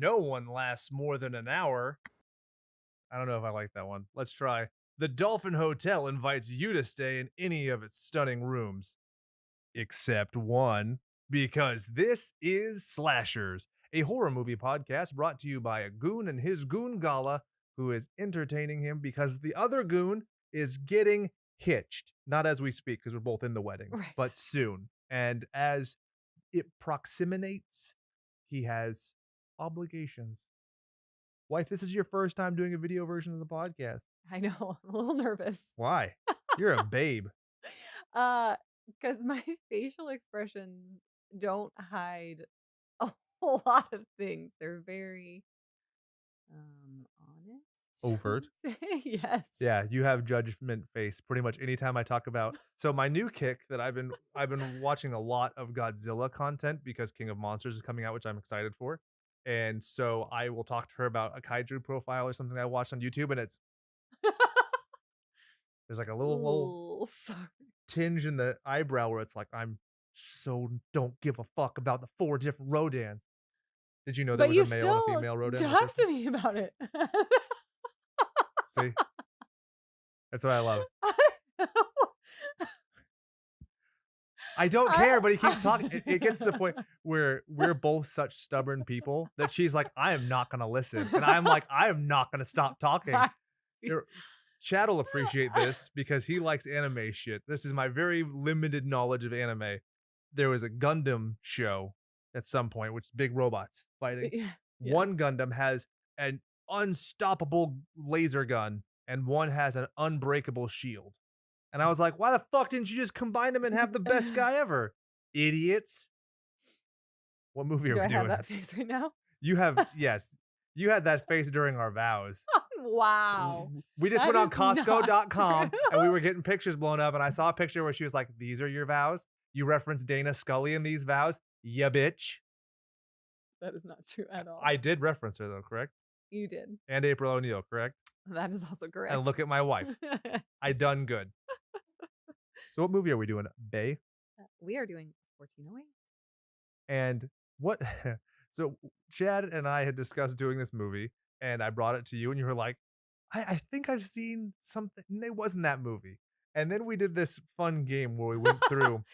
no one lasts more than an hour. I don't know if I like that one. Let's try. The Dolphin Hotel invites you to stay in any of its stunning rooms, except one, because this is Slashers, a horror movie podcast brought to you by a goon and his goon gala who is entertaining him because the other goon is getting hitched. Not as we speak, because we're both in the wedding, Right. but soon. And as it proximates, he has obligations. Wife, this is your first time doing a video version of the podcast. I know. I'm a little nervous. Why? You're a babe. Because my facial expressions don't hide a whole lot of things. They're very honest. Overt. Yes. Yeah, you have judgment face pretty much anytime I talk about. So my new kick that I've been watching a lot of Godzilla content because King of Monsters is coming out, which I'm excited for. And so I will talk to her about a kaiju profile or something I watched on YouTube, and it's there's like a little tinge in the eyebrow where it's like, I'm so don't give a fuck about the 4 different Rodans. Did you know there was a male and a female Rodan? Talk to me about it. See? That's what I love. I don't care, but he keeps talking. It gets to the point where we're both such stubborn people that she's like, I am not going to listen. And I'm like, I am not going to stop talking. Chad will appreciate this because he likes anime shit. This is my very limited knowledge of anime. There was a Gundam show at some point, which is big robots fighting. Yes. One Gundam has an unstoppable laser gun and one has an unbreakable shield. And I was like, why the fuck didn't you just combine them and have the best guy ever? Idiots. What movie are we doing? Do I have that face right now? You have, yes. You had that face during our vows. Wow. We just went on Costco.com and we were getting pictures blown up. And I saw a picture where she was like, these are your vows. You referenced Dana Scully in these vows. Ya bitch. That is not true at all. I did reference her though, correct? You did. And April O'Neil, correct? That is also correct. And look at my wife. I done good. So what movie are we doing, Bae? We are doing 1408. And what? So Chad and I had discussed doing this movie, and I brought it to you, and you were like, I think I've seen something. And it wasn't that movie. And then we did this fun game where we went through,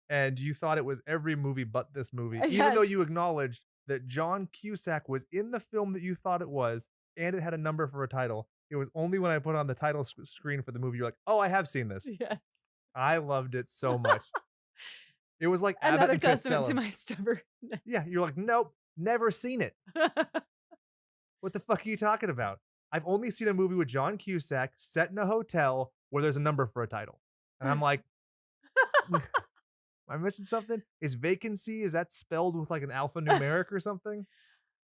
and you thought it was every movie but this movie, even though you acknowledged that John Cusack was in the film that you thought it was, and it had a number for a title. It was only when I put on the title screen for the movie, you're like, oh, I have seen this. Yes. I loved it so much. It was like Another testament to my stubbornness. Yeah, you're like, nope, never seen it. What the fuck are you talking about? I've only seen a movie with John Cusack set in a hotel where there's a number for a title. And I'm like, am I missing something? Is vacancy, is that spelled with like an alphanumeric or something?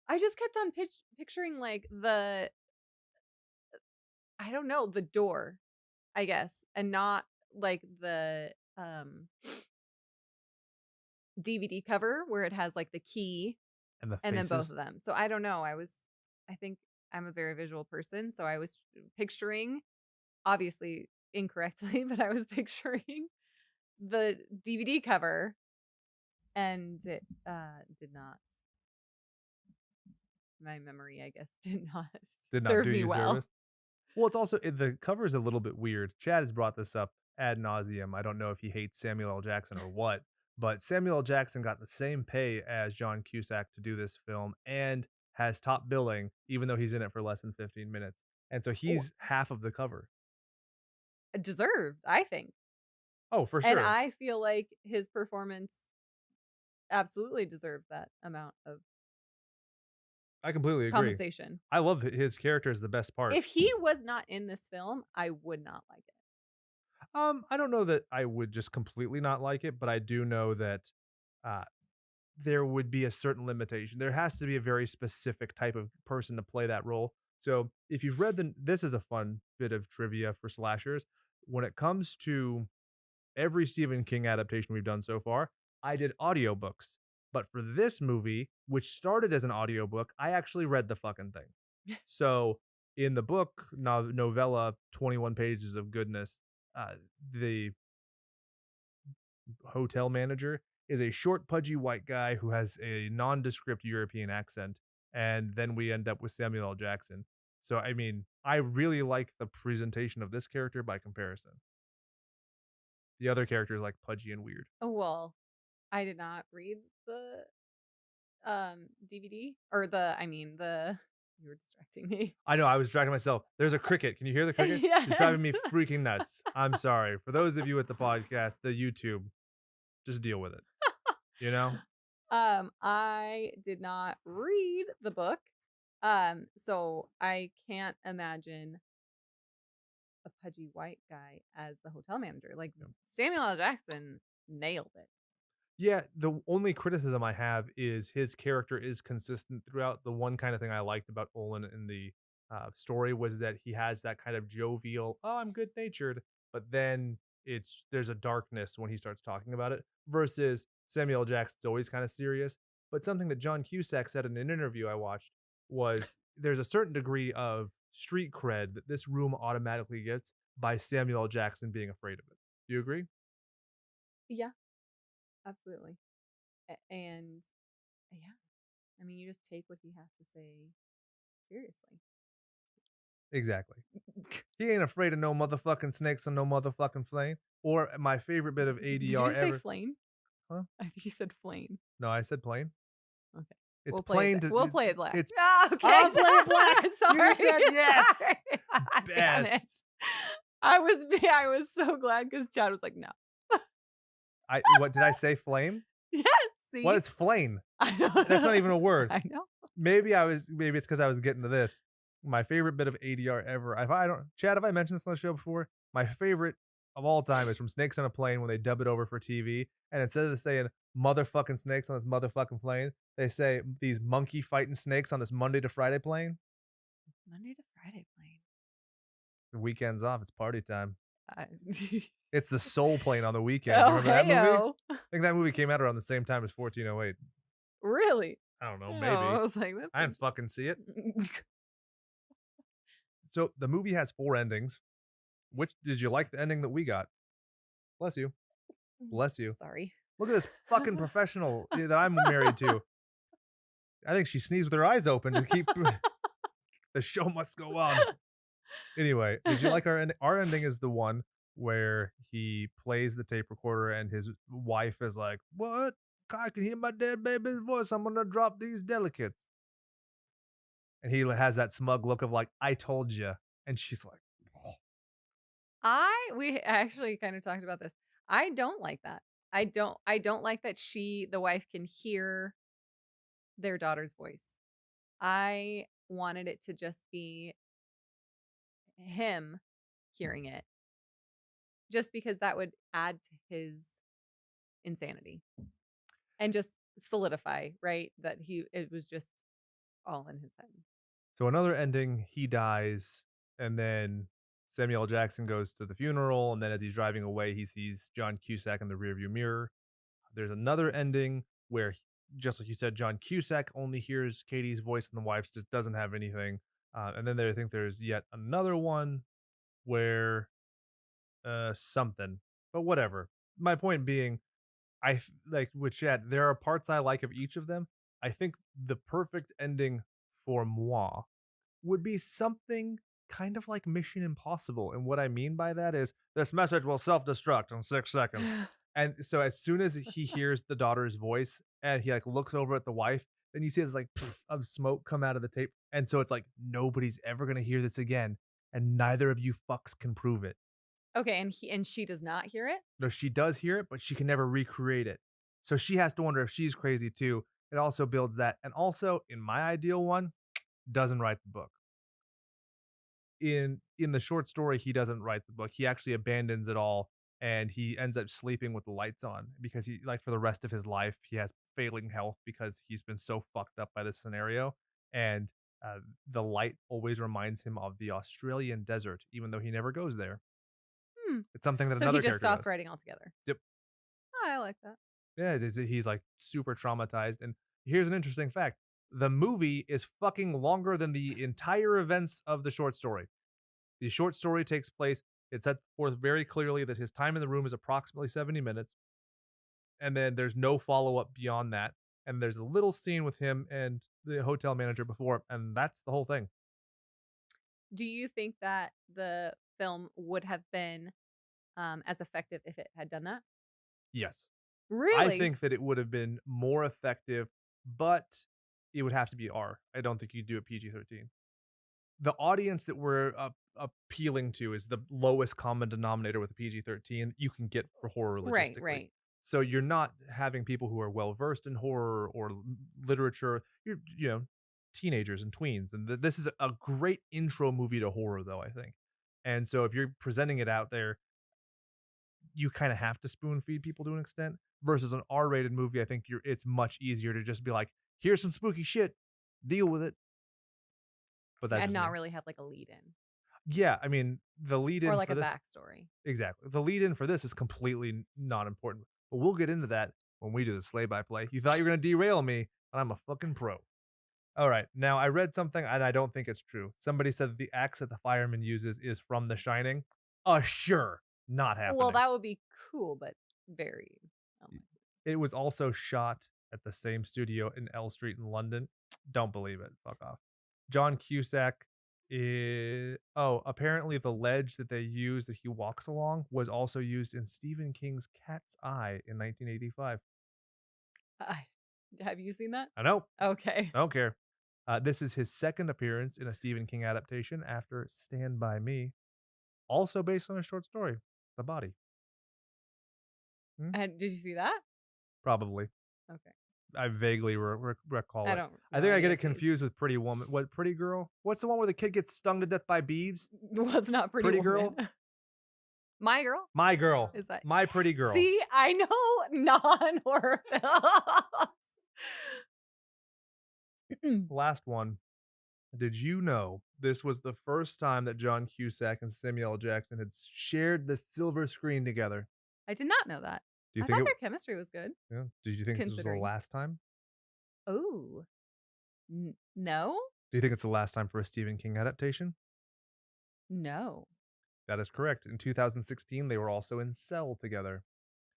I just kept on picturing like the, I don't know, the door, I guess, and not like the DVD cover where it has like the key and then both of them. So I don't know. I think I'm a very visual person. So I was picturing, obviously incorrectly, but I was picturing the DVD cover and it did not. My memory, I guess, did not serve me well. Service. Well, it's also, the cover is a little bit weird. Chad has brought this up ad nauseum. I don't know if he hates Samuel L. Jackson or what, but Samuel L. Jackson got the same pay as John Cusack to do this film and has top billing, even though he's in it for less than 15 minutes. And so he's half of the cover. Deserved, I think. Oh, for sure. And I feel like his performance absolutely deserved that amount of I completely agree. Compensation. I love his character is the best part. If he was not in this film, I would not like it. I don't know that I would just completely not like it, but I do know that there would be a certain limitation. There has to be a very specific type of person to play that role. So if you've read this is a fun bit of trivia for slashers. When it comes to every Stephen King adaptation we've done so far, I did audiobooks. But for this movie, which started as an audiobook, I actually read the fucking thing. So in the book, novella, 21 pages of goodness, the hotel manager is a short, pudgy white guy who has a nondescript European accent. and then we end up with Samuel L. Jackson. So I mean, I really like the presentation of this character by comparison. The other character is like pudgy and weird. Oh, well, I did not read the DVD or the you were distracting me. I know, I was distracting myself. There's a cricket. Can you hear the cricket? It's Yes. driving me freaking nuts. I'm sorry. For those of you at the podcast, the YouTube, just deal with it. You know? I did not read the book. So I can't imagine a pudgy white guy as the hotel manager. Like Yeah. Samuel L. Jackson nailed it. Yeah, the only criticism I have is his character is consistent throughout. The one kind of thing I liked about Olin in the story was that he has that kind of jovial, oh, I'm good natured, but then there's a darkness when he starts talking about it. Versus Samuel L. Jackson's always kind of serious. But something that John Cusack said in an interview I watched was there's a certain degree of street cred that this room automatically gets by Samuel L. Jackson being afraid of it. Do you agree? Yeah, absolutely. And yeah, I mean, you just take what he has to say seriously. Exactly. He ain't afraid of no motherfucking snakes and no motherfucking flame. Or my favorite bit of ADR Did you say ever. flame? Huh? I think you said flame. No, I said plain. Okay. It's We'll plain. we'll play it black. It's Okay. I'll play it black. Sorry. You said yes. Sorry. Damn it. Best. I was so glad because Chad was like, no. What did I say? Flame? Yes. See? What is flame? I know. That's not even a word. I know. Maybe it's because I was getting to this. My favorite bit of ADR ever. Chad, have I mentioned this on the show before? My favorite of all time is from Snakes on a Plane when they dub it over for TV. And instead of saying motherfucking snakes on this motherfucking plane, they say these monkey fighting snakes on this Monday to Friday plane. Monday to Friday plane. The weekend's off. It's party time. Uh, It's the Soul Plane on the weekends. Remember that movie? heyo. I think that movie came out around the same time as 1408. Really? I don't know. Oh, Maybe. I was like, I didn't fucking see it. So the movie has 4 endings. Which did you like the ending that we got? Bless you. Bless you. Sorry. Look at this fucking professional that I'm married to. I think she sneezed with her eyes open to keep the show must go on. Anyway, did you like our ending? Our ending is the one where he plays the tape recorder and his wife is like, "What? I can hear my dead baby's voice. I'm gonna drop these delicates." And he has that smug look of like, "I told you," and she's like, "Oh." We actually kind of talked about this. I don't like that. I don't like that the wife can hear their daughter's voice. I wanted it to just be him hearing it. Just because that would add to his insanity. And just solidify, right? That it was just all in his head. So another ending, he dies, and then Samuel L. Jackson goes to the funeral, and then as he's driving away, he sees John Cusack in the rearview mirror. There's another ending where, just like you said, John Cusack only hears Katie's voice, and the wife just doesn't have anything. And then I think there's yet another one where something, but whatever. My point being, like with Chad, there are parts I like of each of them. I think the perfect ending for moi would be something kind of like Mission Impossible. And what I mean by that is this message will self-destruct in 6 seconds. And so as soon as he hears the daughter's voice and he like looks over at the wife, then you see this like of smoke come out of the tape. And so it's like, nobody's ever going to hear this again. And neither of you fucks can prove it. Okay, and she does not hear it? No, she does hear it, but she can never recreate it. So she has to wonder if she's crazy too. It also builds that. And also, in my ideal one, doesn't write the book. In the short story, he doesn't write the book. He actually abandons it all, and he ends up sleeping with the lights on because he, like, for the rest of his life, he has failing health because he's been so fucked up by this scenario. And the light always reminds him of the Australian desert, even though he never goes there. It's something that So another he just character stops does. writing altogether. Yep. Oh, I like that. Yeah, he's like super traumatized. And here's an interesting fact. The movie is fucking longer than the entire events of the short story. The short story takes place, it sets forth very clearly that his time in the room is approximately 70 minutes. And then there's no follow-up beyond that. And there's a little scene with him and the hotel manager before, and that's the whole thing. Do you think that the film would have been as effective if it had done that? Yes. I Really? think that it would have been more effective, but it would have to be R. I don't think you'd do it PG-13. The audience that we're appealing to is the lowest common denominator with a PG-13 you can get for horror Right, logistically. right. So you're not having people who are well versed in horror or literature. You're, teenagers and tweens, and this is a great intro movie to horror, though I think. And so if you're presenting it out there, you kind of have to spoon feed people to an extent. Versus an R-rated movie, I think it's much easier to just be like, here's some spooky shit, deal with it. But that's And just not me. really have like a lead in Yeah, I mean, the lead or in like for a this backstory. exactly. The lead in for this is completely not important. But we'll get into that when we do the slay by play. You thought you were gonna derail me, but I'm a fucking pro. All right. Now I read something and I don't think it's true. Somebody said that the axe that the fireman uses is from The Shining. Sure. Not Well, happening. that would be cool, but very. It was also shot at the same studio in L Street in London. Don't believe it. Fuck off. John Cusack apparently the ledge that they use that he walks along was also used in Stephen King's Cat's Eye in 1985. Have you seen that? I know. Okay. I don't care. This is his second appearance in a Stephen King adaptation after Stand By Me, also based on a short story, The Body. And did you see that? Probably. Okay. I vaguely recall I it. don't. I know think I any get of it confused with Pretty Woman. What, Pretty Girl? What's the one where the kid gets stung to death by beeves? these. Was not Pretty Girl? Woman. My Girl? My Girl. Is that My Pretty Girl. See, I know non-horror films. Last one. Did you know this was the first time that John Cusack and Samuel L. Jackson had shared the silver screen together? I did not know that. Do you I think thought their chemistry was good. Yeah. Did you think this was the Considering. last time? Oh. No? Do you think it's the last time for a Stephen King adaptation? No. That is correct. In 2016, they were also in Cell together.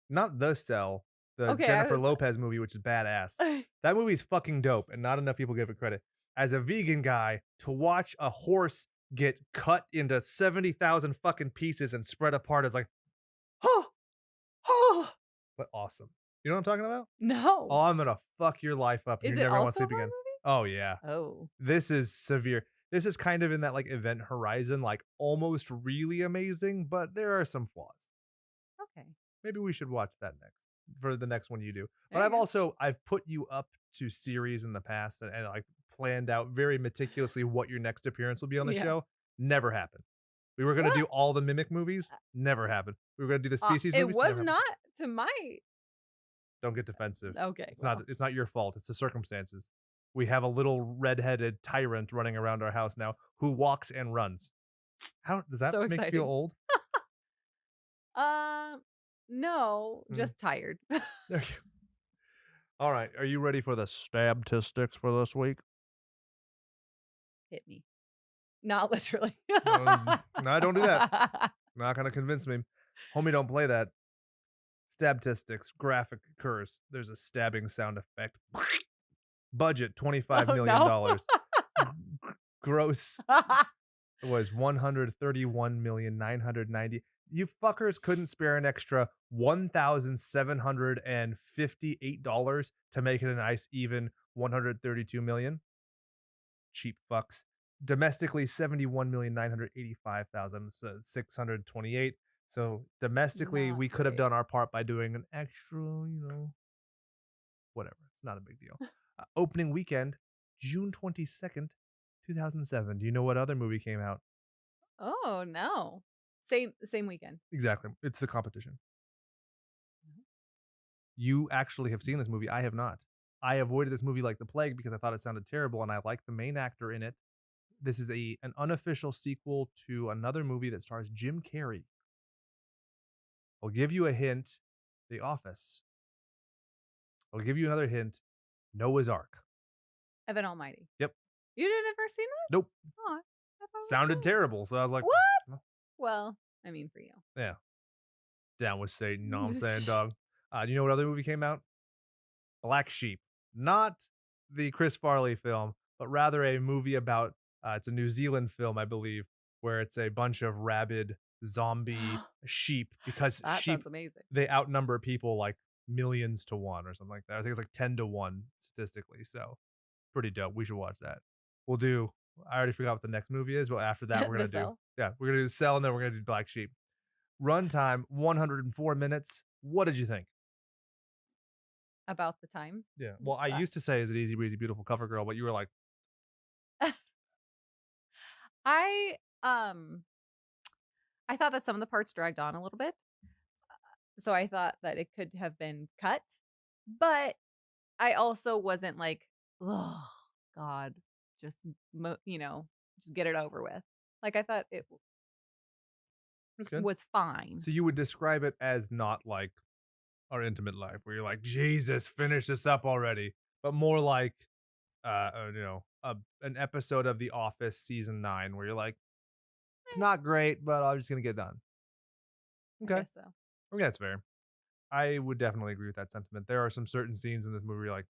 Not The Cell, the Okay, Jennifer Lopez movie, which is badass. That movie's fucking dope, and not enough people give it credit. As a vegan guy, to watch a horse get cut into 70,000 fucking pieces and spread apart is like, but awesome. You know what I'm talking about? No. Oh, I'm gonna fuck your life up. Is You're it never gonna also a sleep horror again. movie? Oh yeah. Oh. This is severe. This is kind of in that like Event Horizon, like almost really amazing, but there are some flaws. Okay. Maybe we should watch that next for the next one you do. But There I've you go. also I've put you up to series in the past and like planned out very meticulously what your next appearance will be on the Yeah. show. Never happened. We were gonna What? do all the Mimic movies. Never happened. We were gonna do the Species It movies. was never happened. not to my. Don't get defensive. Okay. It's not your fault. It's the circumstances. We have a little redheaded tyrant running around our house now who walks and runs. How does that So make you exciting. feel old? No, just tired. There you go. All right. Are you ready for the stabtistics for this week? Hit me. Not literally. No, don't do that. Not gonna convince me. Homie, don't play that. Stabtistics. Graphic occurs. There's a stabbing sound effect. Budget $25 million. No. Gross was $131,990,000. You fuckers couldn't spare an extra $1,758 to make it a nice even $132 million. Cheap fucks. Domestically, $71,985,628. So domestically, Not we could have great. done our part by doing an extra, whatever. It's not a big deal. Opening weekend, June 22nd, 2007. Do you know what other movie came out? Oh no. Same weekend. Exactly. It's The Competition. You actually have seen this movie. I have not. I avoided this movie like the plague because I thought it sounded terrible, and I like the main actor in it. This is an unofficial sequel to another movie that stars Jim Carrey. I'll give you a hint. The Office. I'll give you another hint. Noah's Ark. Evan Almighty. Yep. You didn't ever seen that? Nope. Oh, I thought it was Sounded cool. terrible, so I was like, What? "No." Well, I mean, for you. Yeah. Down with Satan, know what I'm saying, dog? You know what other movie came out? Black Sheep. not the Chris Farley film, but rather a movie about, it's a New Zealand film, I believe, where it's a bunch of rabid zombie sheep because That sheep, sounds amazing. they outnumber people like millions to one or something like that. I think it's like 10 to 1 statistically. So pretty dope. We should watch that. We'll do, I already forgot what the next movie is, but after that, we're The going to do, Cell. yeah, we're going to do Cell and then we're going to do Black Sheep. Runtime 104 minutes. What did you think? About the time. Yeah. Well, I used to say, is it easy breezy, beautiful cover girl, but you were like, I um I thought that some of the parts dragged on a little bit. So I thought that it could have been cut, but I also wasn't like, oh God, just just get it over with. Like I thought it it's good. was fine. So you would describe it as not like Our Intimate Life, where you're like, Jesus, finish this up already, but more like, an episode of The Office season 9, where you're like, it's not great, but I'm just gonna get done. I Okay, guess so. okay, that's fair. I would definitely agree with that sentiment. There are some certain scenes in this movie where you're like,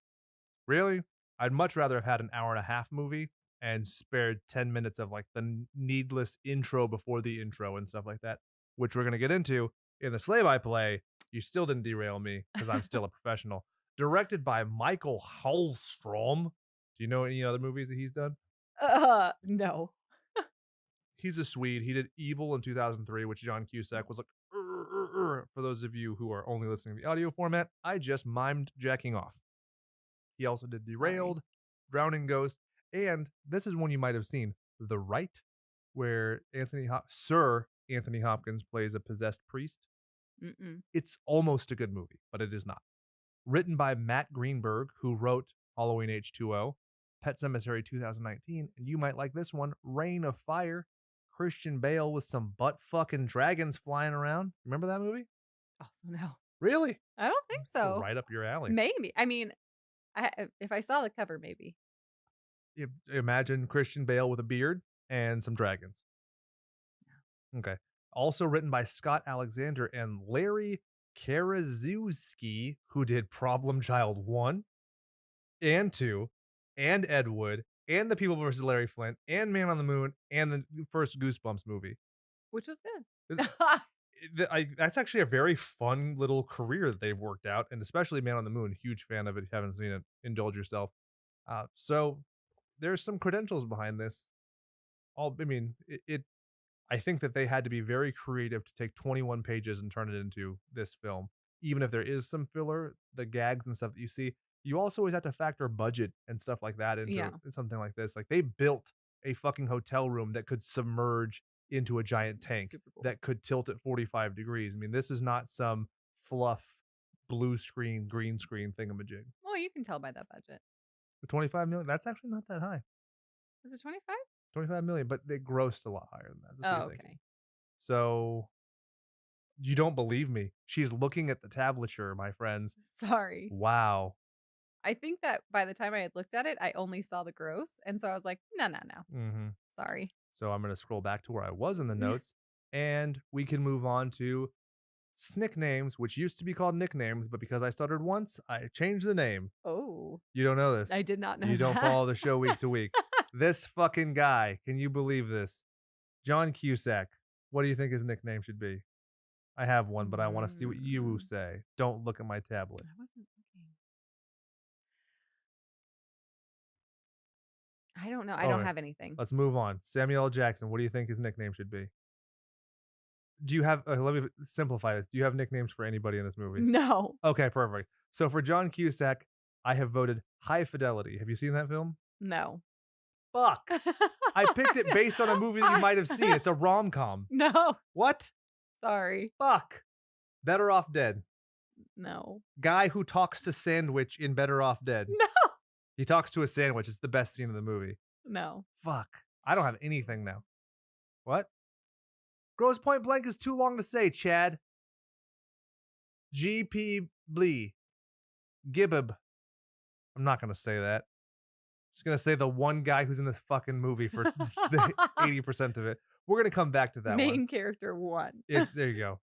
really? I'd much rather have had an hour and a half movie and spared 10 minutes of like the needless intro before the intro and stuff like that, which we're going to get into in the Slave I Play. You still didn't derail me because I'm still a professional. Directed by Michael Hallstrom. Do you know any other movies that he's done? No. He's a Swede. He did Evil in 2003, which John Cusack was like, for those of you who are only listening to the audio format, I just mimed jacking off. He also did Derailed, Drowning Ghost, and this is one you might have seen, The Rite, where Sir Anthony Hopkins plays a possessed priest. Mm-mm. It's almost a good movie, but it is not. Written by Matt Greenberg, who wrote Halloween H2O, Pet Sematary 2019, and you might like this one, Reign of Fire, Christian Bale with some butt-fucking dragons flying around. Remember that movie? Also, no. Really? I don't think so. Right up your alley. Maybe. I mean, if I saw the cover, maybe. You imagine Christian Bale with a beard and some dragons. Yeah. Okay. Also written by Scott Alexander and Larry Karaszewski, who did Problem Child 1 and 2 and Ed Wood and The People vs. Larry Flint and Man on the Moon and the first Goosebumps movie. Which was good. That's actually a very fun little career that they've worked out, and especially Man on the Moon. Huge fan of it. If you haven't seen it, indulge yourself. So there's some credentials behind this. I think that they had to be very creative to take 21 pages and turn it into this film. Even if there is some filler, the gags and stuff that you see, you also always have to factor budget and stuff like that into something like this. Like they built a fucking hotel room that could submerge into a giant tank that could tilt at 45 degrees. I mean, this is not some fluff blue screen, green screen thingamajig. Well, you can tell by that budget. The 25 million, that's actually not that high. Is it 25? 25 million, but they grossed a lot higher than that. That's okay. Thinking. So you don't believe me. She's looking at the tablature, my friends. Sorry. Wow. I think that by the time I had looked at it, I only saw the gross. And so I was like, no. Mm-hmm. Sorry. So I'm going to scroll back to where I was in the notes and we can move on to Snicknames, which used to be called Nicknames, but because I stuttered once, I changed the name. Oh. You don't know this. I did not know You don't that. follow the show week to week. This fucking guy, can you believe this? John Cusack. What do you think his nickname should be? I have one, but I want to see what you say. Don't look at my tablet. I wasn't looking. I don't know. I don't have anything. Let's move on. Samuel L. Jackson. What do you think his nickname should be? Do you have, let me simplify this. Do you have nicknames for anybody in this movie? No. Okay, perfect. So for John Cusack, I have voted High Fidelity. Have you seen that film? No. Fuck. I picked it based on a movie that you might have seen. It's a rom-com. No. What? Sorry. Fuck. Better Off Dead. No. Guy who talks to sandwich in Better Off Dead. No. He talks to a sandwich. It's the best scene in the movie. No. Fuck. I don't have anything now. What? Gross Point Blank is too long to say, Chad. G.P. Blee. Gibbib. I'm not going to say that. I'm just going to say the one guy who's in this fucking movie for the 80% of it. We're going to come back to that Main character 1. There you go.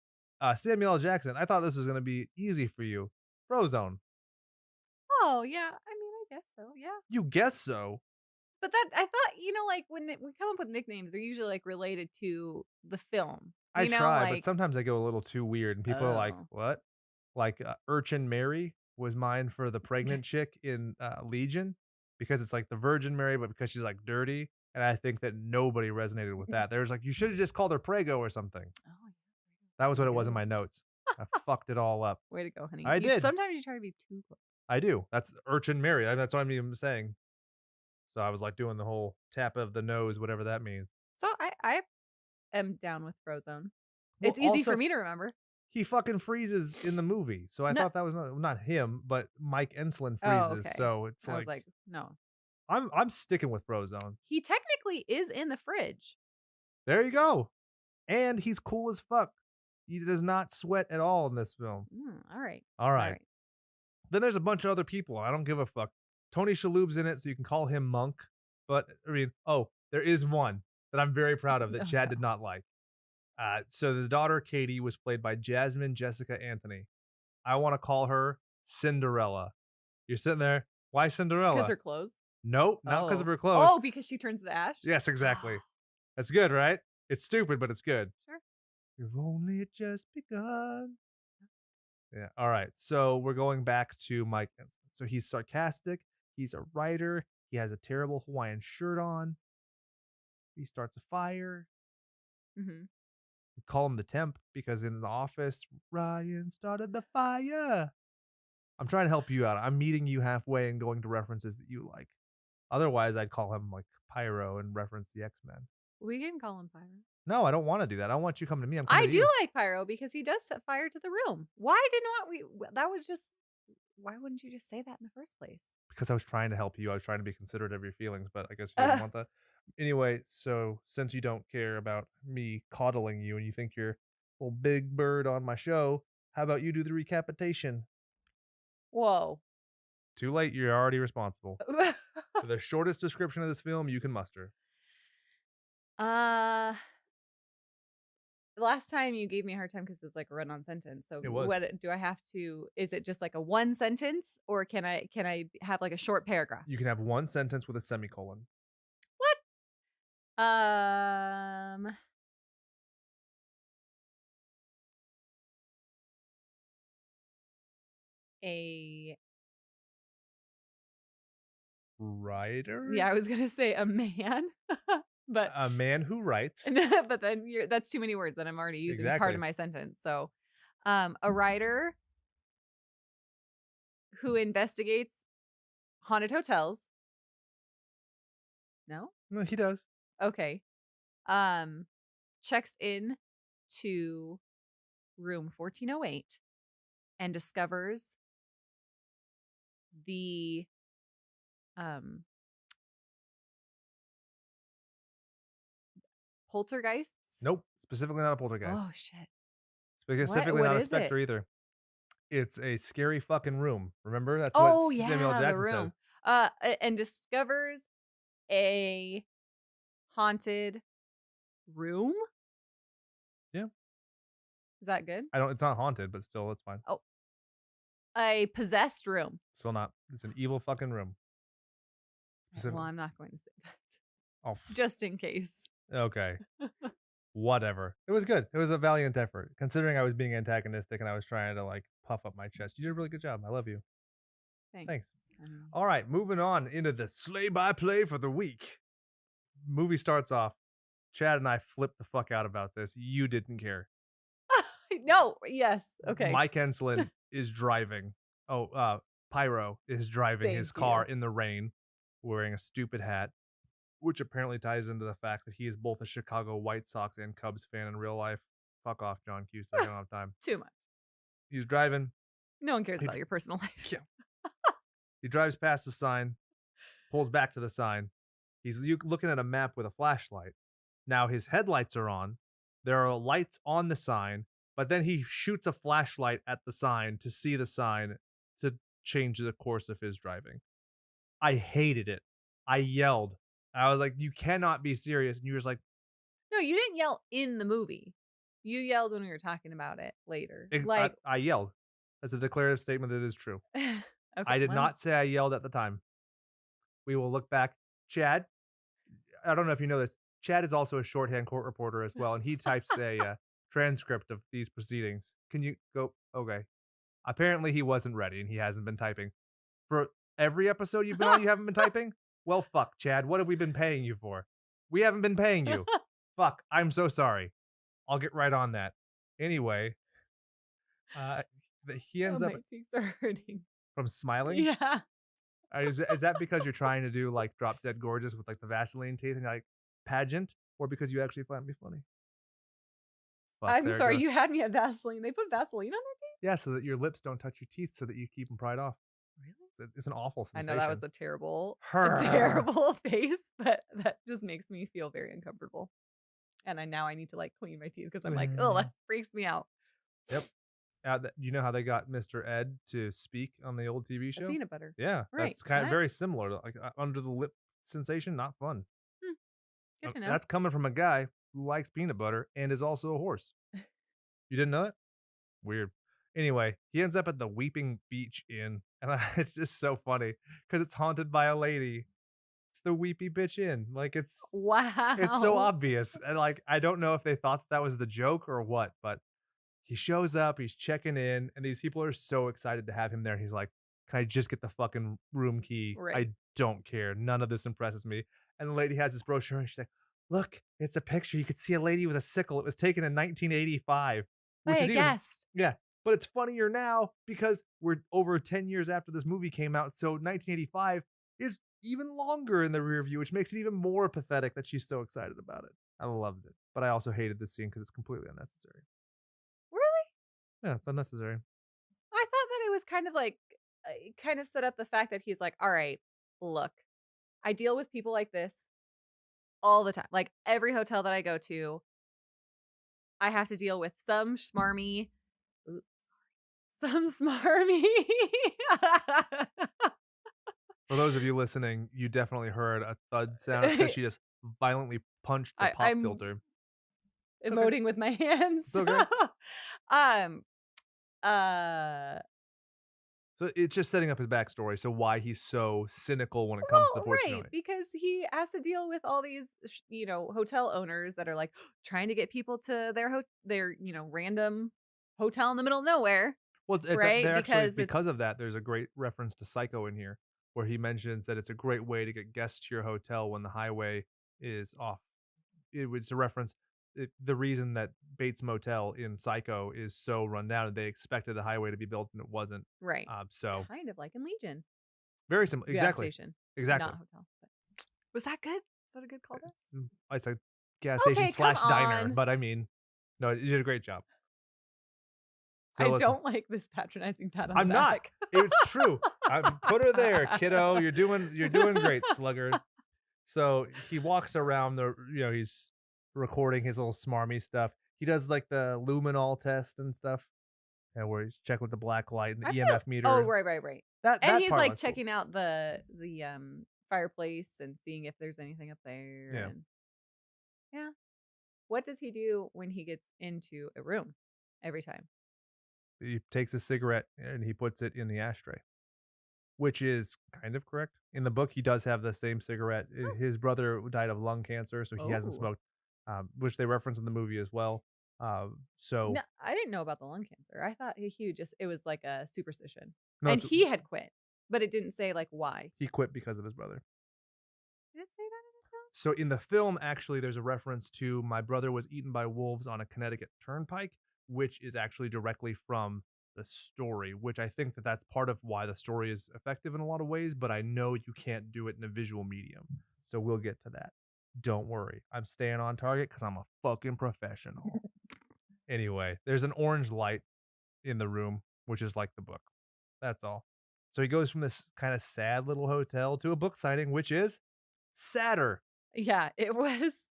Samuel L. Jackson. I thought this was going to be easy for you. Frozone. Oh, yeah. I mean, guess so. Yeah. You guess so. But that I thought, like when we come up with nicknames, they're usually like related to the film. I try, but Like sometimes I go a little too weird, and people are like, oh. "What?" Like Urchin Mary was mine for the pregnant chick in Legion because it's like the Virgin Mary, but because she's like dirty. And I think that nobody resonated with that. There's like, you should have just called her Prego or something. Oh, That was what it was in Prego. my notes. I fucked it all up. Way to go, honey. I did. Sometimes you try to be too close. I do. That's Urchin Mary. That's what I'm even saying. So I was like doing the whole tap of the nose, whatever that means. So I am down with Frozone. Well, It's easy also, for me to remember. he fucking freezes in the movie. So I thought that was not him, but Mike Enslin freezes. Oh, okay. So it's I like, was like, no. I'm sticking with Frozone. He technically is in the fridge. There you go. And he's cool as fuck. He does not sweat at all in this film. All right. All right. Then there's a bunch of other people. I don't give a fuck. Tony Shalhoub's in it, so you can call him Monk. But, I mean, there is one that I'm very proud of that Chad did not like. So the daughter, Katie, was played by Jasmine Jessica Anthony. I want to call her Cinderella. You're sitting there. Why Cinderella? Because her clothes? Nope, not because of her clothes. Oh, because she turns to ash? Yes, exactly. That's good, right? It's stupid, but it's good. Sure. You've only just begun. Yeah. All right. So we're going back to Mike Enslin. So he's sarcastic. He's a writer. He has a terrible Hawaiian shirt on. He starts a fire. Mm-hmm. We call him the temp because in the office, Ryan started the fire. I'm trying to help you out. I'm meeting you halfway and going to references that you like. Otherwise, I'd call him like Pyro and reference the X-Men. We can call him Pyro. No, I don't want to do that. I want you coming to me. I'm coming I to do you. like Pyro because he does set fire to the room. Why wouldn't you just say that in the first place? Because I was trying to help you. I was trying to be considerate of your feelings, but I guess you didn't want that. Anyway, so since you don't care about me coddling you and you think you're a little big bird on my show, how about you do the recapitation? Whoa. Too late. You're already responsible. For the shortest description of this film you can muster. Last time you gave me a hard time because it's like a run-on sentence. So It was. what do I have to? Is it just like a one sentence, or can I have like a short paragraph? You can have one sentence with a semicolon. What? A Writer? yeah, I was gonna say a man, but A man who writes. but then that's too many words that I'm already using part Exactly. of my sentence. So, a writer who investigates haunted hotels. No? No, he does. Okay. Checks in to room 1408 and discovers the poltergeists. Nope. Specifically not a poltergeist. Oh shit. Specifically What not a is specter it? either. It's a scary fucking room. Remember? That's Oh what yeah, Samuel L. the Jackson room. says. And discovers a haunted room. Yeah. Is that good? It's not haunted, but still, it's fine. Oh, a possessed room. Still not. It's an evil fucking room. Well, I'm not going to say that. Oh, Just in case. okay. Whatever. It was good. It was a valiant effort. Considering I was being antagonistic and I was trying to like puff up my chest. You did a really good job. I love you. Thanks. All right, moving on into the slay by play for the week. Movie starts off. Chad and I flipped the fuck out about this. You didn't care. No, yes. Okay. Mike Enslin is driving. Pyro is driving Thank his car in the rain, wearing a stupid hat, which apparently ties into the fact that he is both a Chicago White Sox and Cubs fan in real life. Fuck off, John Cusack. I don't have time. Too much. He was driving. No one cares about your personal life. Yeah. He drives past the sign, pulls back to the sign. He's looking at a map with a flashlight. Now his headlights are on. There are lights on the sign, but then he shoots a flashlight at the sign to see the sign to change the course of his driving. I hated it. I yelled. I was like, you cannot be serious. And you were just like, No, you didn't yell in the movie. You yelled when we were talking about it later. I yelled. That's a declarative statement that is true. Okay, I did not say I yelled at the time. We will look back. Chad, I don't know if you know this. Chad is also a shorthand court reporter as well, and he types a transcript of these proceedings. Can you go? Okay. Apparently, he wasn't ready, and he hasn't been typing. For every episode you've been on, you haven't been typing? Well, fuck, Chad. What have we been paying you for? We haven't been paying you. Fuck. I'm so sorry. I'll get right on that. Anyway, he ends up my cheeks are hurting. from smiling. Yeah. Is that because you're trying to do like Drop Dead Gorgeous with like the Vaseline teeth and like pageant, or because you actually find me funny? Fuck, I'm there it sorry, goes. you had me at Vaseline. They put Vaseline on their teeth? Yeah, so that your lips don't touch your teeth, so that you keep them pried off. Really? It's an awful I sensation. know that was a terrible Her. face, but that just makes me feel very uncomfortable. And now I need to like clean my teeth because I'm like, oh, that freaks me out. Yep. You know how they got Mr. Ed to speak on the old TV show? The peanut butter. Yeah, Right. that's kind of very similar. Like under the lip sensation, not fun. Good to know. That's coming from a guy who likes peanut butter and is also a horse. You didn't know that? Weird. Anyway, he ends up at the Weeping Beach Inn, and it's just so funny because it's haunted by a lady. It's the Weepy Bitch Inn. Like wow. It's so obvious, and like I don't know if they thought that was the joke or what, but he shows up, he's checking in, and these people are so excited to have him there. And he's like, "Can I just get the fucking room key? Right. I don't care. None of this impresses me." And the lady has this brochure, and she's like, "Look, it's a picture. You could see a lady with a sickle. It was taken in 1985." By a guest. Yeah, but it's funnier now because we're over 10 years after this movie came out. So 1985 is even longer in the rear view, which makes it even more pathetic that she's so excited about it. I loved it, but I also hated this scene because it's completely unnecessary. Really? Yeah, it's unnecessary. I thought that it was kind of like, kind of set up the fact that he's like, all right, look, I deal with people like this all the time. Like every hotel that I go to, I have to deal with some smarmy. For those of you listening, you definitely heard a thud sound because she just violently punched the pop filter. Emoting with my hands. It's okay. So it's just setting up his backstory, so why he's so cynical when it comes to the fortune. Right, because he has to deal with all these, hotel owners that are like trying to get people to their random hotel in the middle of nowhere. Well, right? Because of that, there's a great reference to Psycho in here, where he mentions that it's a great way to get guests to your hotel when the highway is off. It was a reference. The reason that Bates Motel in Psycho is so run down, they expected the highway to be built and it wasn't. Right. So kind of like in Legion. Very similar. Exactly. Gas station. Exactly. Not hotel. But was that good? Is that a good callback? It's a gas station / diner, but I mean, no, you did a great job. So don't like this patronizing pat on the back. Not. It's true. Put her there, kiddo. You're doing great, slugger. So he walks around he's recording his little smarmy stuff. He does like the luminol test and stuff, and where he's checking with the black light and the EMF meter. Oh, right. And he's like checking out the fireplace and seeing if there's anything up there. Yeah. What does he do when he gets into a room every time? He takes a cigarette and he puts it in the ashtray, which is kind of correct. In the book, he does have the same cigarette. His brother died of lung cancer, so he hasn't smoked, which they reference in the movie as well. So no, I didn't know about the lung cancer. I thought it was like a superstition. No, and he had quit, but it didn't say like why. He quit because of his brother. Did it say that in the film? So in the film, actually, there's a reference to my brother was eaten by wolves on a Connecticut turnpike, which is actually directly from the story, which I think that's part of why the story is effective in a lot of ways, but I know you can't do it in a visual medium. So we'll get to that. Don't worry. I'm staying on target because I'm a fucking professional. Anyway, there's an orange light in the room, which is like the book. That's all. So he goes from this kind of sad little hotel to a book signing, which is sadder. Yeah, it was.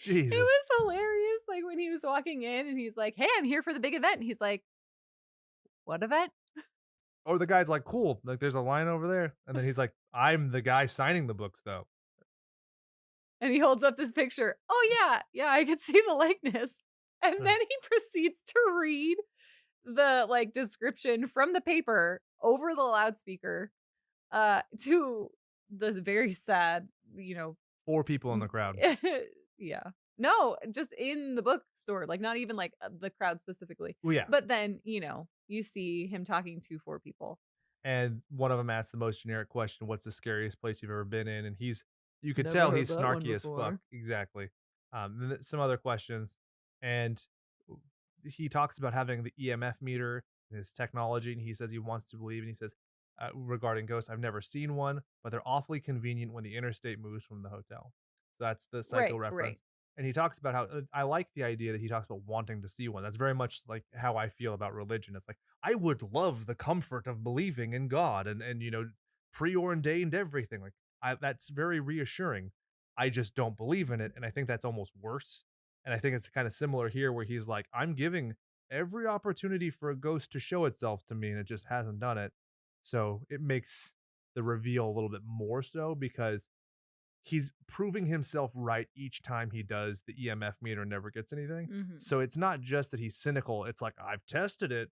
Jesus. It was hilarious. Like when he was walking in and he's like, "Hey, I'm here for the big event." And he's like, "What event?" Or the guy's like, "Cool. Like there's a line over there." And then he's like, "I'm the guy signing the books though." And he holds up this picture. "Oh yeah, I could see the likeness." And then he proceeds to read the description from the paper over the loudspeaker to this very sad, you know, 4 people in the crowd. yeah. No, just in the bookstore, like, not even, like, the crowd specifically. Well, yeah. But then, you see him talking to 4 people. And one of them asked the most generic question, "What's the scariest place you've ever been in?" And you could Never tell heard he's that one snarky as fuck. before. Exactly. Then some other questions, and he talks about having the EMF meter, his technology, and he says he wants to believe, and he says, regarding ghosts, "I've never seen one, but they're awfully convenient when the interstate moves from the hotel." So that's the psycho Right, right. reference. And he talks about how I like the idea that he talks about wanting to see one. That's very much like how I feel about religion. It's like I would love the comfort of believing in God and preordained everything. Like that's very reassuring. I just don't believe in it, and I think that's almost worse. And I think it's kind of similar here, where he's like, I'm giving every opportunity for a ghost to show itself to me, and it just hasn't done it. So it makes the reveal a little bit more so because he's proving himself right each time he does. The EMF meter never gets anything. Mhm. So it's not just that he's cynical, it's like I've tested it.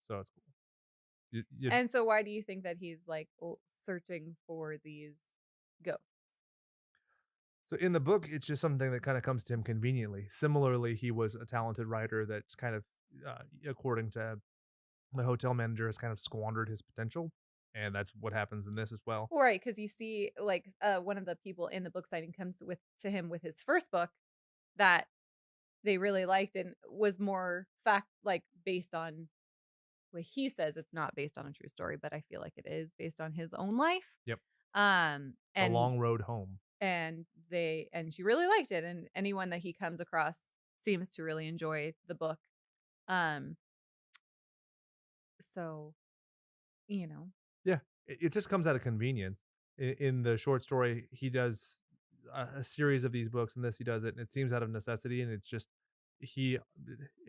So it's cool. You And so why do you think that he's, like, searching for these ghosts? So in the book, it's just something that kind of comes to him conveniently. Similarly, he was a talented writer that's kind of, according to the hotel manager, has kind of squandered his potential, and that's what happens in this as well. Right, because you see, like, one of the people in the book signing comes to him with his first book that they really liked and was more like, based on what he says. It's not based on a true story, but I feel like it is based on his own life. Yep, Um, the and long road home. and she really liked it, and anyone that he comes across seems to really enjoy the book. Um, so, you know. Yeah, it just comes out of convenience. In the short story, he does a series of these books, and this he does it, and it seems out of necessity, and it's just he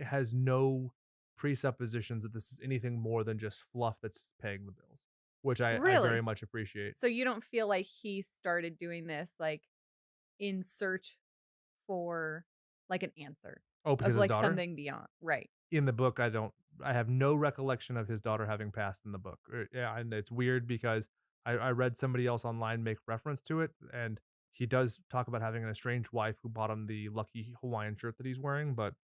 has no presuppositions that this is anything more than just fluff that's paying the bills, which I very Really? much appreciate. So you don't feel like he started doing this, like, in search for, like, an answer Oh, of, because his like, daughter? something beyond, right. In the book, I have no recollection of his daughter having passed in the book. Yeah, and it's weird because I read somebody else online make reference to it, and he does talk about having an estranged wife who bought him the lucky Hawaiian shirt that he's wearing, but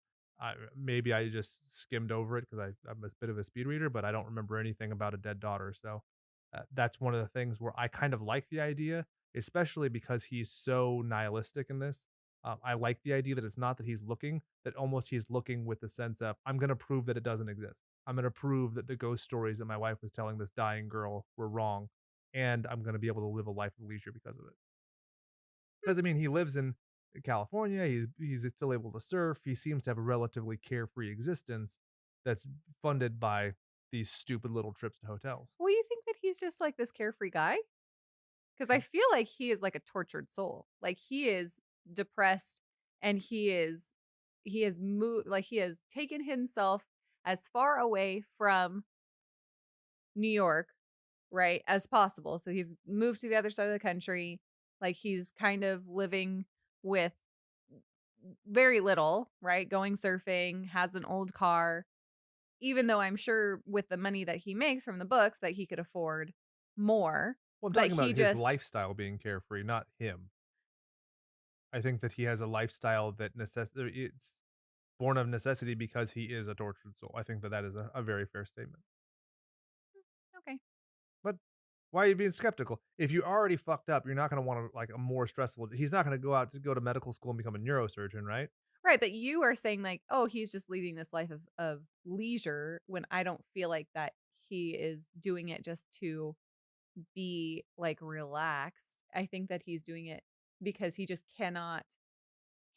maybe I just skimmed over it because I'm a bit of a speed reader, but I don't remember anything about a dead daughter. So that's one of the things where I kind of like the idea, especially because he's so nihilistic in this. I like the idea that it's not that he's looking, that almost he's looking with the sense of, I'm going to prove that it doesn't exist. I'm going to prove that the ghost stories that my wife was telling this dying girl were wrong. And I'm going to be able to live a life of leisure because of it. Because, I mean, he lives in California. He's still able to surf. He seems to have a relatively carefree existence that's funded by these stupid little trips to hotels. Well, you think that he's just, like, this carefree guy? Because I feel like he is like a tortured soul. Like, he is depressed, and he has moved, like, he has taken himself as far away from New York, right, as possible. So he moved to the other side of the country. Like, he's kind of living with very little, right? Going surfing, has an old car, even though I'm sure with the money that he makes from the books that he could afford more. Well, I'm But talking he about his just lifestyle being carefree, not him. I think that he has a lifestyle that it's born of necessity because he is a tortured soul. I think that that is a very fair statement. okay. But why are you being skeptical? If you already fucked up, you're not going to want to like a more stressful. He's not going to go to medical school and become a neurosurgeon, right? Right, but you are saying, like, "Oh, he's just leading this life of leisure," when I don't feel like that he is doing it just to be, like, relaxed. I think that he's doing it because he just cannot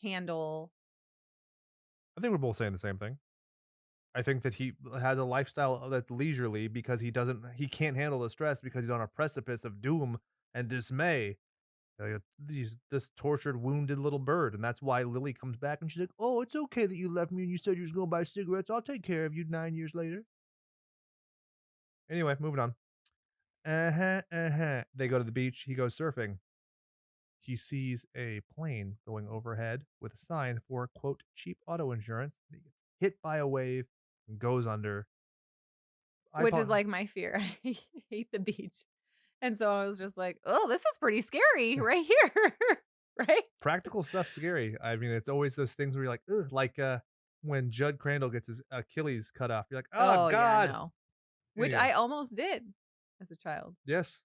handle. I think we're both saying the same thing. I think that he has a lifestyle that's leisurely because he can't handle the stress because he's on a precipice of doom and dismay. He's this tortured, wounded little bird, and that's why Lily comes back and she's like, "Oh, it's okay that you left me and you said you was going to buy cigarettes. I'll take care of you 9 years later." Anyway, moving on. Uh-huh, uh-huh. They go to the beach. He goes surfing. He sees a plane going overhead with a sign for, quote, cheap auto insurance. And he gets hit by a wave and goes under. I Which is, pa- like, my fear. I hate the beach. And so I was just like, oh, this is pretty scary right here. Right? Practical stuff's scary. I mean, it's always those things where you're like, ugh, like when Judd Crandall gets his Achilles cut off. You're like, oh Yeah, God. no. Which Anyway, I almost did as a child. yes,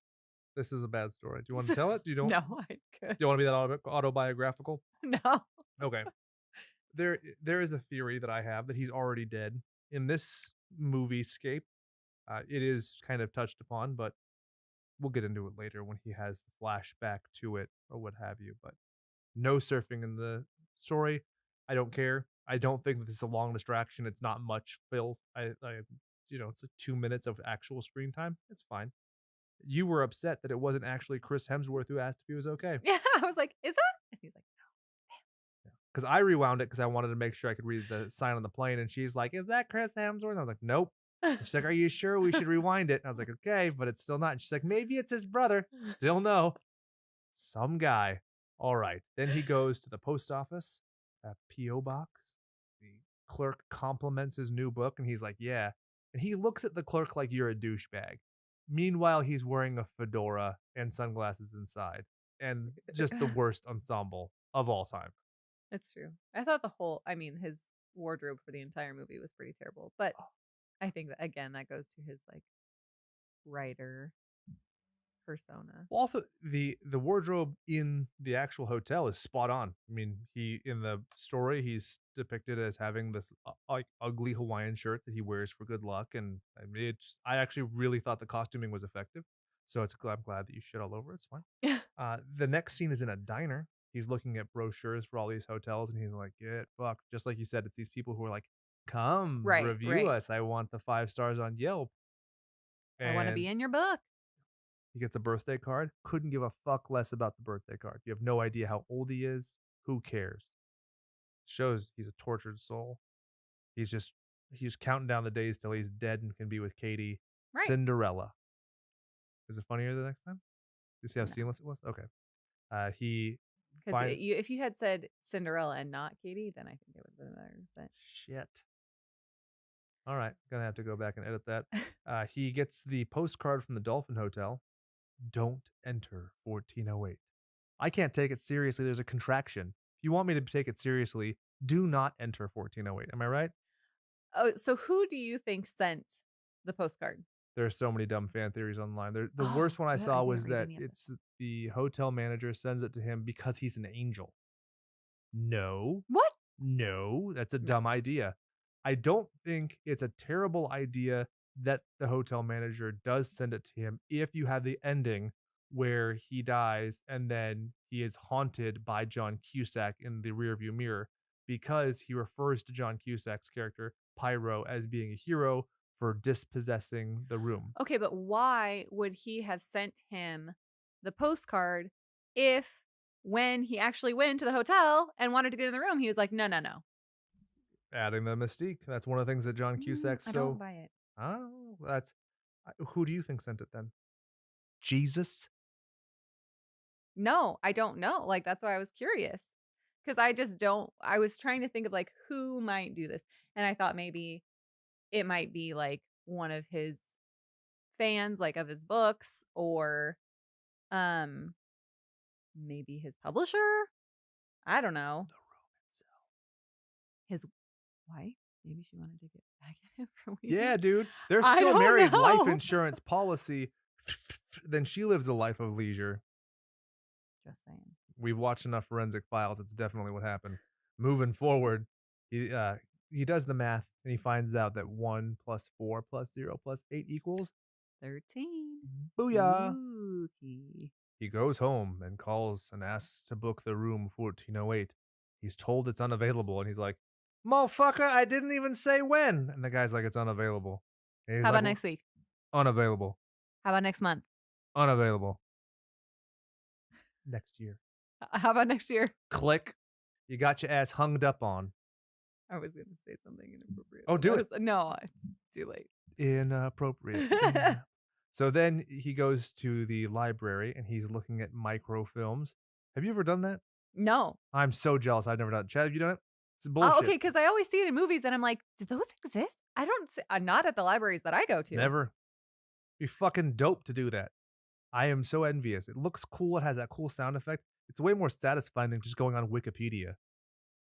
this is a bad story. Do you want to tell it? Do you don't? No, I could. Do you want to be that autobiographical? No. Okay. There is a theory that I have that he's already dead in this movie scape. It is kind of touched upon, but we'll get into it later when he has the flashback to it or what have you. But no surfing in the story. I don't care. I don't think that this is a long distraction. It's not much fill. It's 2 minutes of actual screen time. It's fine. You were upset that it wasn't actually Chris Hemsworth who asked if he was okay. Yeah, I was like, is that? And he's like, Because I rewound it because I wanted to make sure I could read the sign on the plane. And she's like, is that Chris Hemsworth? And I was like, nope. no. She's like, are you sure we should rewind it? And I was like, okay, but it's still not. And she's like, maybe it's his brother. Still no. Some guy. All right. Then he goes to the post office, a P.O. box. The clerk compliments his new book, and he's like, yeah. And he looks at the clerk like you're a douchebag. Meanwhile, he's wearing a fedora and sunglasses inside. And just the worst ensemble of all time. It's true. I thought his wardrobe for the entire movie was pretty terrible. But I think that, again, that goes to his like writer persona. Well, also the wardrobe in the actual hotel is spot on. I mean, in the story he's depicted as having this like ugly Hawaiian shirt that he wears for good luck, and I mean, I actually really thought the costuming was effective. So I'm glad that you shit all over. It's fine. The next scene is in a diner. He's looking at brochures for all these hotels, and he's like, "Get fucked." Just like you said, it's these people who are like, "Come review us. I want the 5 stars on Yelp. I want to be in your book." He gets a birthday card. Couldn't give a fuck less about the birthday card. You have no idea how old he is. Who cares? Shows he's a tortured soul. He's counting down the days till he's dead and can be with Katie. Right. Cinderella. Is it funnier the next time? You see how seamless it was? Okay. Because if you had said Cinderella and not Katie, then I think it would have been better. But shit. All right. Gonna have to go back and edit that. He gets the postcard from the Dolphin Hotel. Don't enter 1408. I can't take it seriously. There's a contraction. If you want me to take it seriously, do not enter 1408. Am I right? Oh, so who do you think sent the postcard? There's so many dumb fan theories online. The worst one I saw was that it's the hotel manager sends it to him because he's an angel. No. What? No, that's a dumb idea. I don't think it's a terrible idea that the hotel manager does send it to him if you have the ending where he dies and then he is haunted by John Cusack in the rearview mirror, because he refers to John Cusack's character, Pyro, as being a hero for dispossessing the room. Okay, but why would he have sent him the postcard if when he actually went to the hotel and wanted to get in the room, he was like, no. Adding the mystique. That's one of the things that John Cusack's I don't buy it. Oh, who do you think sent it then? Jesus? No, I don't know. Like, that's why I was curious. Because I was trying to think of like who might do this. And I thought maybe it might be like one of his fans, like of his books, or maybe his publisher. I don't know. The room itself. His wife? Maybe she wanted to get back at him for weeks. Yeah, dude. They're still married. Life insurance policy. Then she lives a life of leisure. Just saying. We've watched enough Forensic Files. It's definitely what happened. Moving forward, he does the math and he finds out that 1 + 4 + 0 + 8 equals 13. Booyah. Spooky. He goes home and calls and asks to book the room 1408. He's told it's unavailable, and he's like, motherfucker, I didn't even say when. And the guy's like, it's unavailable. How about next week? Unavailable. How about next month? Unavailable. Next year. How about next year? Click. You got your ass hung up on. I was going to say something inappropriate. Oh, do it. No, it's too late. Inappropriate. So then he goes to the library and he's looking at microfilms. Have you ever done that? No. I'm so jealous. I've never done it. Chad, have you done it? It's bullshit. Oh, okay, because I always see it in movies and I'm like, did those exist? Not at the libraries that I go to. Never. Be fucking dope to do that. I am so envious. It looks cool. It has that cool sound effect. It's way more satisfying than just going on Wikipedia.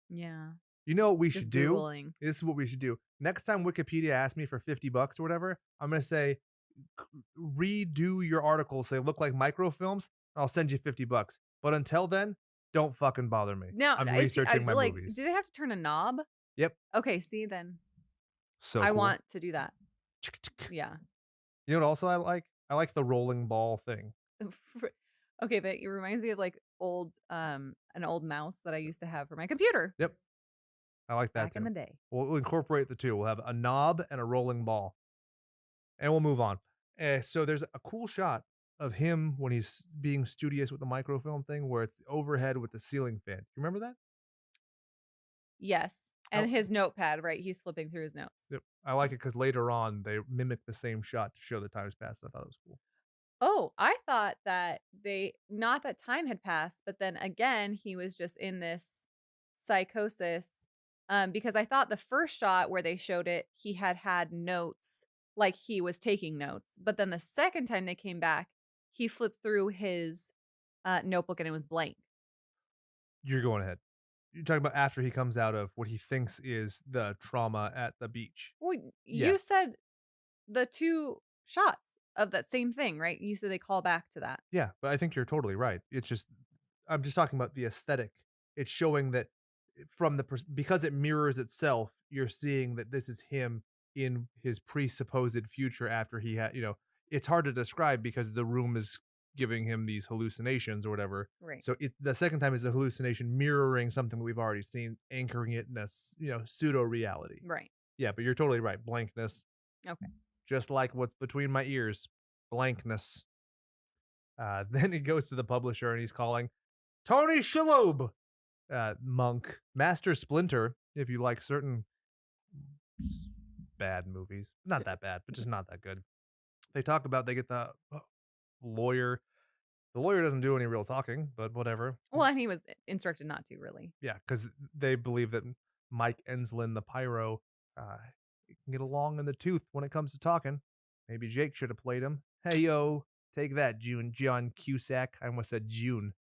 Yeah. You know what we Just should do? Googling. This is what we should do. Next time Wikipedia asks me for $50 or whatever, I'm going to say, redo your articles so they look like microfilms. I'll send you $50. But until then, don't fucking bother me. Now, I'm I see, researching my like, movies. do they have to turn a knob? Yep. Okay, see then. So I cool. want to do that. Yeah. You know what also I like? I like the rolling ball thing. Okay, but it reminds me of like an old mouse that I used to have for my computer Yep. I like that back too. in the day. We'll incorporate the two. We'll have a knob and a rolling ball. And we'll move on. So there's a cool shot of him when he's being studious with the microfilm thing where it's the overhead with the ceiling fan. You remember that? Yes. And his notepad, right? He's flipping through his notes. Yep. I like it because later on they mimic the same shot to show the time's passed. I thought it was cool. Oh, I thought that not that time had passed, but then again, he was just in this psychosis. Because I thought the first shot where they showed it, he had notes, like he was taking notes. But then the second time they came back, he flipped through his notebook and it was blank. You're going ahead. You're talking about after he comes out of what he thinks is the trauma at the beach. Well, Yeah. you said the two shots of that same thing, right? You said they call back to that. Yeah, but I think you're totally right. It's just, I'm just talking about the aesthetic. It's showing that from because it mirrors itself, you're seeing that this is him in his presupposed future after he had, it's hard to describe because the room is giving him these hallucinations or whatever. Right. So the second time is the hallucination mirroring something that we've already seen, anchoring it in a pseudo reality. Right. Yeah, but you're totally right. Blankness. Okay. Just like what's between my ears. Blankness. Then he goes to the publisher and he's calling Tony Shalhoub, Monk, Master Splinter, if you like certain bad movies. Not that bad, but just not that good. They get the lawyer. The lawyer doesn't do any real talking, but whatever. Well, and he was instructed not to, really. Yeah, because they believe that Mike Enslin, the pyro, can get along in the tooth when it comes to talking. Maybe Jake should have played him. Hey, yo, take that, John Cusack. I almost said June.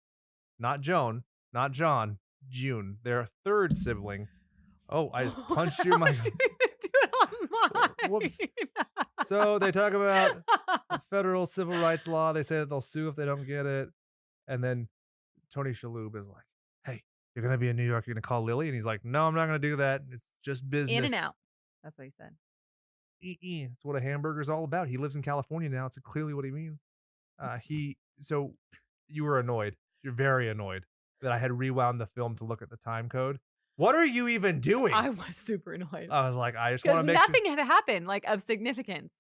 Not Joan, not John, June. Their third sibling. Oh, I just punched you in my... do it on mine. Whoops. So they talk about the federal civil rights law. They say that they'll sue if they don't get it. And then Tony Shalhoub is like, hey, you're going to be in New York. You're going to call Lily? And he's like, no, I'm not going to do that. It's just business. In and out. That's what he said. It's what a hamburger's all about. He lives in California now. It's clearly what he means. So you were annoyed. You're very annoyed that I had rewound the film to look at the time code. What are you even doing? I was super annoyed. I was like, I just want to make nothing had happened like of significance.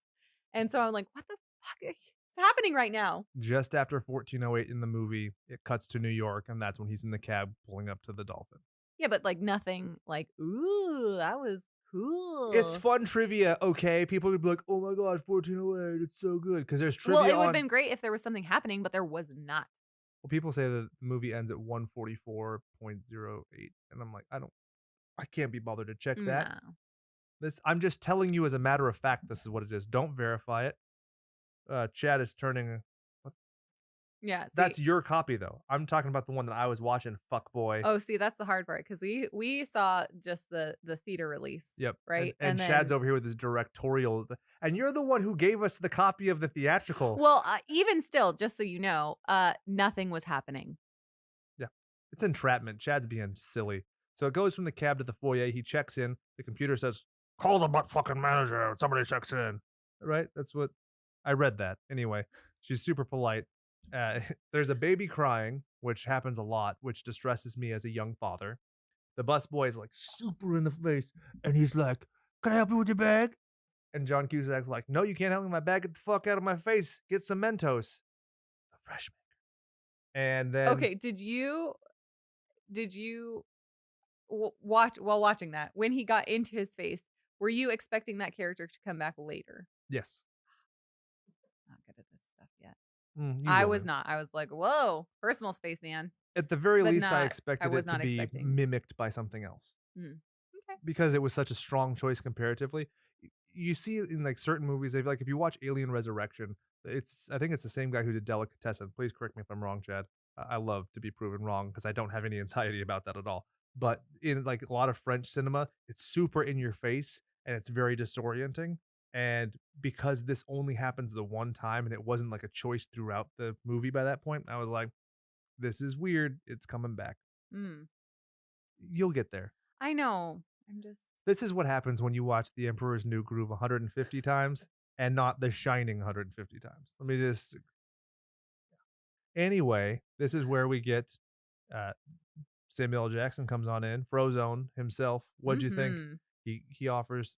And so I'm like, what the fuck is happening right now? Just after 1408 in the movie, it cuts to New York, and that's when he's in the cab pulling up to the Dolphin. Yeah, but like nothing like, ooh, that was cool. It's fun trivia, okay? People would be like, oh my God, 1408, it's so good. Because there's trivia. Well, it would have been great if there was something happening, but there was not. Well, people say that the movie ends at 144.08, and I'm like, I can't be bothered to check that. No. I'm just telling you as a matter of fact, this is what it is. Don't verify it. Chad is turning. Yeah, see, that's your copy though. I'm talking about the one that I was watching. Fuck boy. Oh, see, that's the hard part because we saw just the theater release. Yep. Right. And Chad's over here with his directorial, and you're the one who gave us the copy of the theatrical. Well, even still, just so you know, nothing was happening. Yeah, it's entrapment. Chad's being silly. So it goes from the cab to the foyer. He checks in. The computer says, "Call the butt fucking manager." Somebody checks in. Right? That's what I read. That anyway. She's super polite. There's a baby crying, which happens a lot, which distresses me as a young father. The busboy is like super in the face, and he's like, "Can I help you with your bag?" And John Cusack's like, "No, you can't help me with my bag. Get the fuck out of my face. Get some Mentos." A fresh maker. And then okay, did you watch while watching that when he got into his face? Were you expecting that character to come back later? Yes. Not good at this stuff yet. I was not. I was like, whoa, personal space, man. At the very least, I expected it to be expecting. mimicked by something else. Okay. Because it was such a strong choice comparatively. you see in like certain movies, like if you watch Alien Resurrection, I think it's the same guy who did Delicatessen. Please correct me if I'm wrong, Chad. I love to be proven wrong because I don't have any anxiety about that at all. But in like a lot of French cinema, it's super in your face and it's very disorienting. And because this only happens the one time and it wasn't like a choice throughout the movie by that point, I was like, this is weird. It's coming back. Mm. You'll get there. I know. I'm just. This is what happens when you watch The Emperor's New Groove 150 times and not The Shining 150 times. Let me just. Anyway, this is where we get Samuel L. Jackson comes on in, Frozone himself. What'd you think? He offers.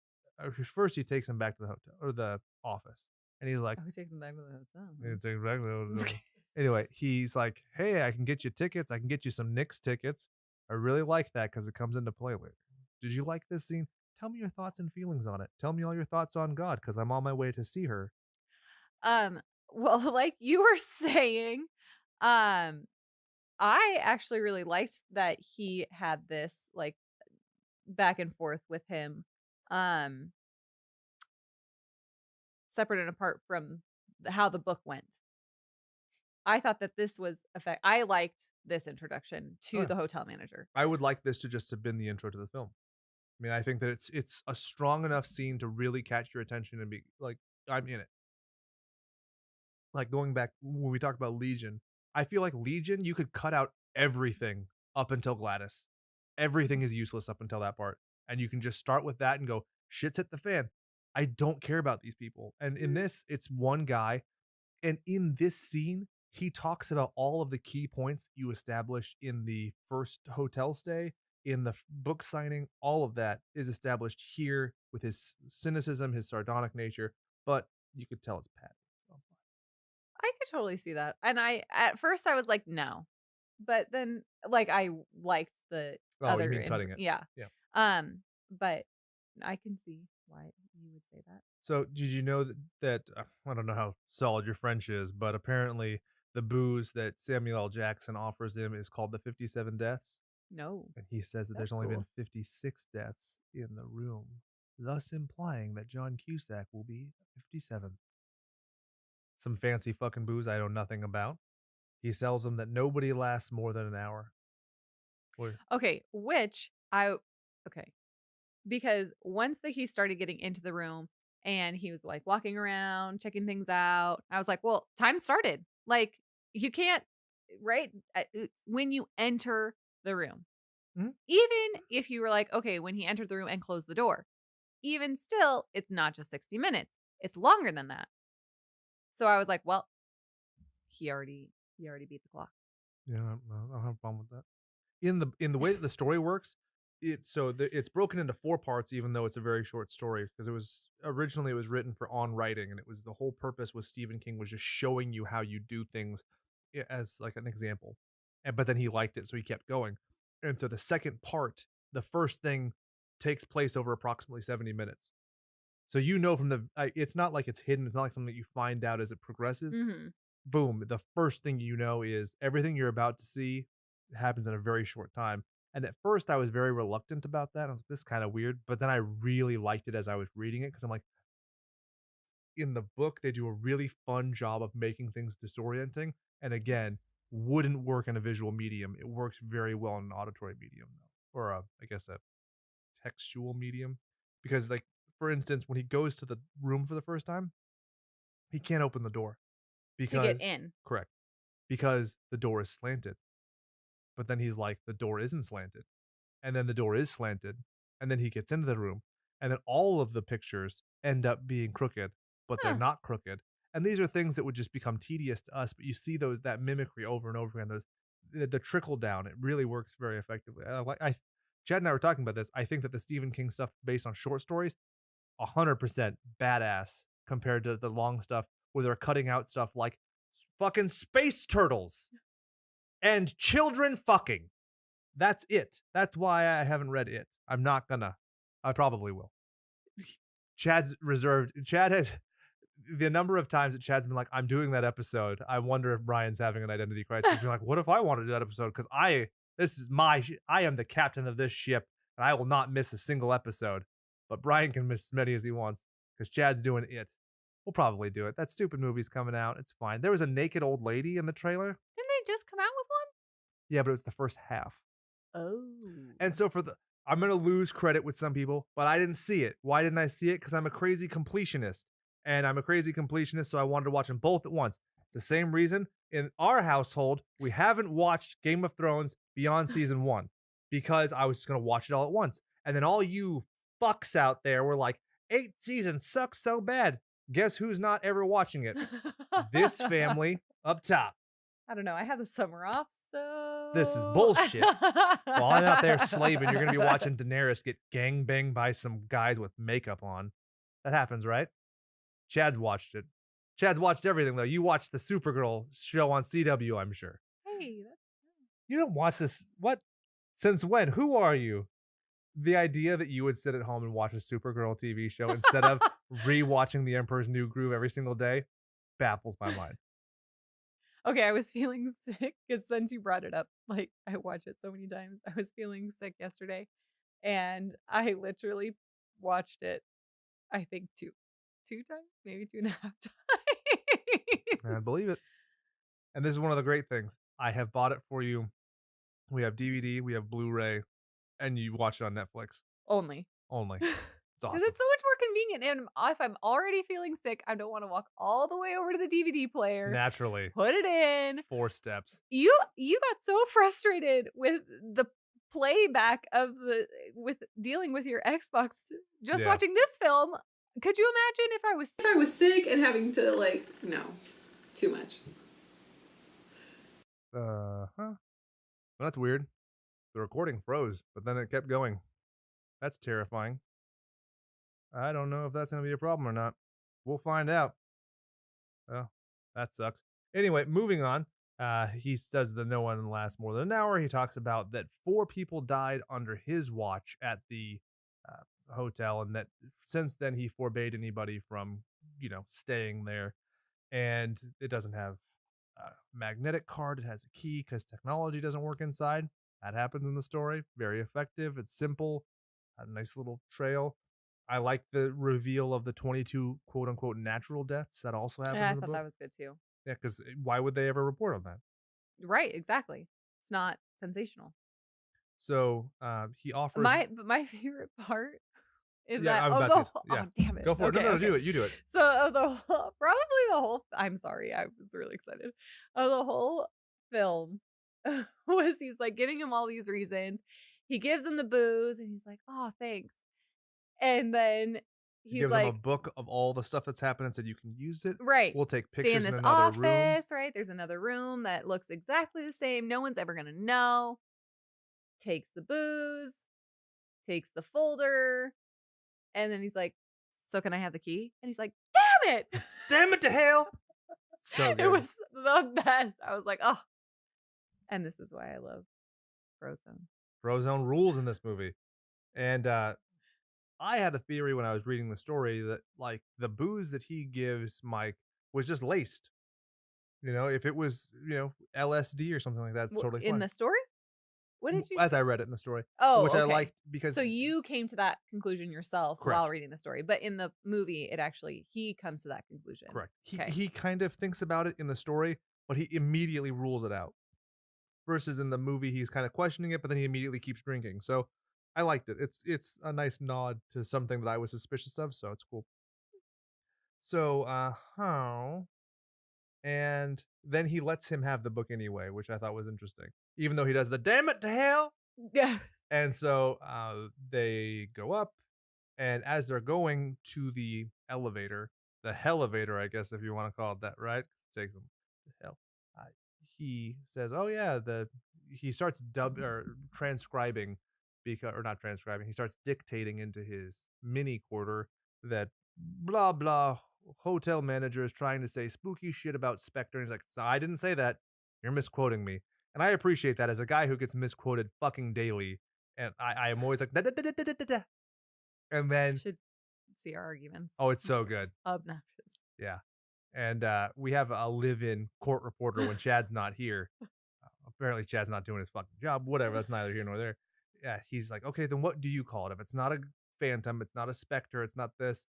First, he takes him back to the hotel or the office, and he's like, "Oh, he takes him back to the hotel." He takes him back to the hotel. Anyway, he's like, "Hey, I can get you tickets. I can get you some Knicks tickets. I really like that because it comes into play later. Did you like this scene? Tell me your thoughts and feelings on it. Tell me all your thoughts on God because I'm on my way to see her." Well, like you were saying, I actually really liked that he had this like back and forth with him, separate and apart from how the book went. I thought that this was I liked this introduction to the hotel manager. I would like this to just have been the intro to the film. I mean, I think that it's a strong enough scene to really catch your attention and be like, I'm in it. Like going back when we talked about Legion, I feel like Legion, you could cut out everything up until Gladys. Everything is useless up until that part. And you can just start with that and go, shit's hit the fan. I don't care about these people. And in this, it's one guy. And in this scene, he talks about all of the key points you established in the first hotel stay, in the book signing. All of that is established here with his cynicism, his sardonic nature. But you could tell it's Pat. I could totally see that. And at first I was like, no. But then like I liked the other you mean cutting it. Yeah. Yeah. But I can see why you would say that. So did you know that I don't know how solid your French is, but apparently the booze that Samuel L. Jackson offers him is called the 57 Deaths? No. And he says that there's only been 56 deaths in the room, thus implying that John Cusack will be 57. Some fancy fucking booze I know nothing about. He sells them that nobody lasts more than an hour. Okay, because once he started getting into the room and he was like walking around, checking things out, I was like, well, time started. Like you can't, right? When you enter the room, even if you were like, okay, when he entered the room and closed the door, even still, it's not just 60 minutes. It's longer than that. So I was like, well, he already beat the clock. Yeah, I don't have a problem with that. In the way that the story works, it's broken into 4 parts, even though it's a very short story, because it was written for on writing, and it was the whole purpose was Stephen King was just showing you how you do things as like an example, but then he liked it, so he kept going, and so the second part, the first thing, takes place over approximately 70 minutes. So from it's not like it's hidden. It's not like something that you find out as it progresses. Mm-hmm. Boom. The first thing you know is everything you're about to see happens in a very short time. And at first I was very reluctant about that. I was like, this is kind of weird. But then I really liked it as I was reading it because I'm like, in the book, they do a really fun job of making things disorienting. And again, wouldn't work in a visual medium. It works very well in an auditory medium, though, or I guess a textual medium. Because like, for instance, when he goes to the room for the first time, he can't open the door. To get in. Correct. Because the door is slanted. But then he's like, the door isn't slanted. And then the door is slanted. And then he gets into the room. And then all of the pictures end up being crooked, but they're not crooked. And these are things that would just become tedious to us. But you see that mimicry over and over again. The trickle down, it really works very effectively. Chad and I were talking about this. I think that the Stephen King stuff based on short stories, 100% badass compared to the long stuff where they're cutting out stuff like fucking space turtles and children fucking. That's it. That's why I haven't read it. I'm not gonna. I probably will. Chad's reserved. Chad has the number of times that Chad's been like, I'm doing that episode. I wonder if Brian's having an identity crisis. He's like, what if I want to do that episode? Because I am the captain of this ship and I will not miss a single episode. But Brian can miss as many as he wants because Chad's doing it. We'll probably do it. That stupid movie's coming out. It's fine. There was a naked old lady in the trailer. Didn't they just come out with Yeah, but it was the first half. one? Oh. And so I'm going to lose credit with some people, but I didn't see it. Why didn't I see it? Because I'm a crazy completionist. And I'm a crazy completionist, so I wanted to watch them both at once. It's the same reason in our household, we haven't watched Game of Thrones beyond season 1 because I was just going to watch it all at once. And then all you fucks out there were like, 8 seasons sucks so bad. Guess who's not ever watching it? This family up top. I don't know. I have the summer off, so This is bullshit. While I'm out there slaving, you're going to be watching Daenerys get gangbanged by some guys with makeup on. That happens, right? Chad's watched it. Chad's watched everything, though. You watched the Supergirl show on CW, I'm sure. Hey, You don't watch this. What? Since when? Who are you? The idea that you would sit at home and watch a Supergirl TV show instead of rewatching The Emperor's New Groove every single day baffles my mind. okay, I was feeling sick because since you brought it up, like I watch it so many times. I was feeling sick yesterday, and I literally watched it. I think two times, maybe 2.5 times. I believe it. And this is one of the great things. I have bought it for you. We have DVD, we have Blu-ray, and you watch it on Netflix. Only. It's awesome. Because it's so much more convenient. And if I'm already feeling sick, I don't want to walk all the way over to the DVD player. Naturally. Put it in. 4 steps. You got so frustrated with the playback with dealing with your Xbox just watching this film. Could you imagine if I was sick and having to no, too much. Well, that's weird. The recording froze, but then it kept going. That's terrifying. I don't know if that's going to be a problem or not. We'll find out. Oh, that sucks. Anyway, moving on. He says that no one lasts more than an hour. He talks about that 4 people died under his watch at the hotel, and that since then he forbade anybody from, staying there. And it doesn't have a magnetic card. It has a key because technology doesn't work inside. That happens in the story. Very effective. It's simple. A nice little trail. I like the reveal of the 22 quote unquote natural deaths. That also happens Yeah, I in the thought book. that was good too. Yeah, because why would they ever report on that? Right, exactly. It's not sensational. So he offers. My favorite part is Yeah, that I'm about to. oh damn it. Go for it. Okay, No, okay. do it. You do it. So probably the whole. I'm sorry, I was really excited. The whole film was he's like giving him all these reasons. He gives him the booze, and he's like, "Oh, thanks." And then He he's gives like, him a book of all the stuff that's happened and said you can use it. "Right, We'll take stay in pictures this in another office. room. Right, there's another room that looks exactly the same. No one's ever gonna know." Takes the booze, takes the folder, and then he's like, "So can I have the key?" And he's like, "Damn it! Damn it to hell!" So good. It was the best. I was like, "Oh." And this is why I love Frozone. Frozone rules in this movie. And I had a theory when I was reading the story that like the booze that he gives Mike was just laced. If it was, LSD or something like that, it's totally fine. In the story? What did you As I read it in the story. Oh, which I okay. liked because So you came to that conclusion yourself Correct. while reading the story, but in the movie, he comes to that conclusion. correct. Okay. He kind of thinks about it in the story, but he immediately rules it out. Versus in the movie, he's kind of questioning it, but then he immediately keeps drinking. So I liked it. It's a nice nod to something that I was suspicious of, so it's cool. So, and then he lets him have the book anyway, which I thought was interesting. Even though he does the damn it to hell. Yeah. And so they go up, and as they're going to the elevator, the hellevator, I guess, if you want to call it that, right? 'Cause it takes them to hell. He says, "Oh yeah," he starts transcribing, or not transcribing. He starts dictating into his mini quarter that blah blah hotel manager is trying to say spooky shit about Spectre. And he's like, "So I didn't say that. You're misquoting me." And I appreciate that as a guy who gets misquoted fucking daily. And I am always like, da, da, da, da, da, da, da. And then Should see our arguments. oh, it's so good. Obnoxious. Yeah. And we have a live-in court reporter when Chad's not here. Apparently Chad's not doing his fucking job. Whatever. That's neither here nor there. Yeah. He's like, okay, then what do you call it? If it's not a phantom, it's not a specter, it's not this.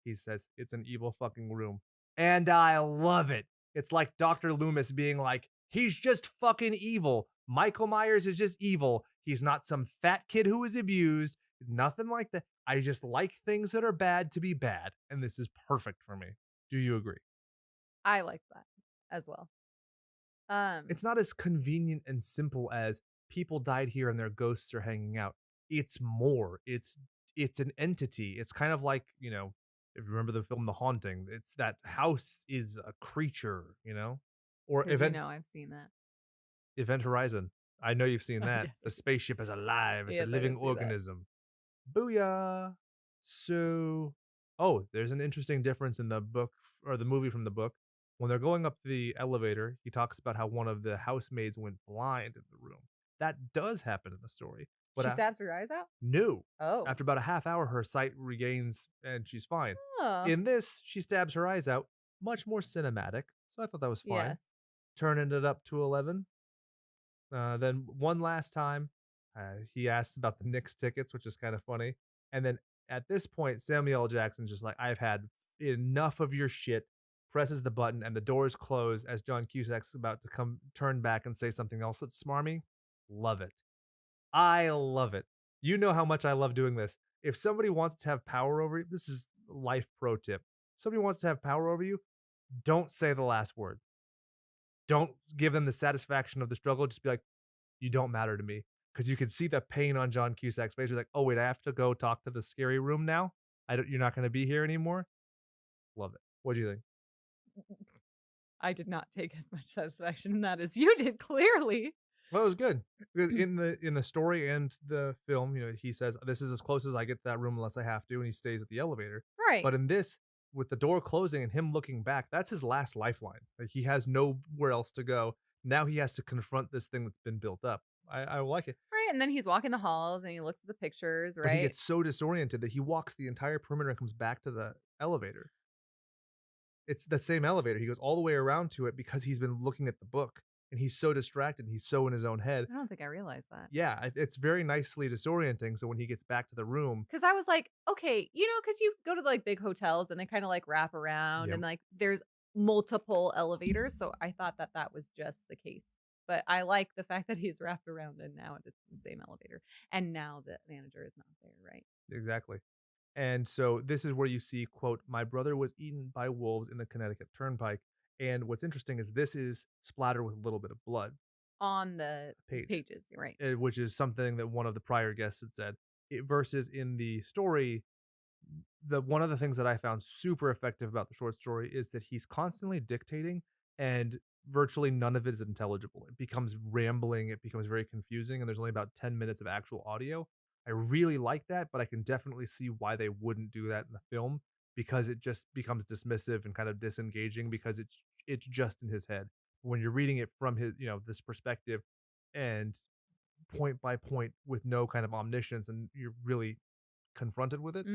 He says, it's an evil fucking room. And I love it. It's like Dr. Loomis being like, he's just fucking evil. Michael Myers is just evil. He's not some fat kid who was abused. Nothing like that. I just like things that are bad to be bad. And this is perfect for me. Do you agree? I like that as well. It's not as convenient and simple as people died here and their ghosts are hanging out. It's more. It's an entity. It's kind of like, you know, if you remember the film The Haunting, it's that house is a creature, you know? Or because I've seen that. Event Horizon. I know you've seen that. Yes. The spaceship is alive. It's Yes, a I living did see that. organism. Booyah. So, oh, there's an interesting difference in the book or the movie from the book. When they're going up the elevator, he talks about how one of the housemaids went blind in the room. That does happen in the story. But She stabs her eyes out? no. Oh. After about a half hour, her sight regains and she's fine. Oh. In this, she stabs her eyes out. Much more cinematic. So I thought that was fine. Yes. Turning it up to 11. Then one last time, he asks about the Knicks tickets, which is kind of funny. And then at this point, Samuel L. Jackson's just like, I've had enough of your shit. Presses the button and the doors close as John Cusack's about to turn back and say something else that's smarmy. Love it. I love it. You know how much I love doing this. If somebody wants to have power over you, this is life pro tip. Somebody wants to have power over you, don't say the last word. Don't give them the satisfaction of the struggle. Just be like, you don't matter to me. Because you can see the pain on John Cusack's face. You're like, oh, wait, I have to go talk to the scary room now? You're not going to be here anymore? Love it. What do you think? I did not take as much satisfaction in that as you did, clearly. Well, it was good. Because in the story and the film, you know, he says, this is as close as I get to that room unless I have to, and he stays at the elevator. Right. But in this, with the door closing and him looking back, that's his last lifeline. Like, he has nowhere else to go. Now he has to confront this thing that's been built up. I like it. Right. And then he's walking the halls and he looks at the pictures, right? But he gets so disoriented that he walks the entire perimeter and comes back to the elevator. It's the same elevator. He goes all the way around to it because he's been looking at the book and he's so distracted. He's so in his own head. I don't think I realized that. Yeah, it's very nicely disorienting. So when he gets back to the room, because I was like, okay, because you go to like big hotels and they kind of like wrap around and like there's multiple elevators. So I thought that was just the case. But I like the fact that he's wrapped around and now it's the same elevator. And now the manager is not there, right? Exactly. And so this is where you see, quote, my brother was eaten by wolves in the Connecticut Turnpike. And what's interesting is this is splattered with a little bit of blood. On the pages, right. Which is something that one of the prior guests had said. Versus in the story, one of the things that I found super effective about the short story is that he's constantly dictating and virtually none of it is intelligible. It becomes rambling. It becomes very confusing. And there's only about 10 minutes of actual audio. I really like that, but I can definitely see why they wouldn't do that in the film because it just becomes dismissive and kind of disengaging because it's just in his head. When you're reading it from his, this perspective and point by point with no kind of omniscience and you're really confronted with it,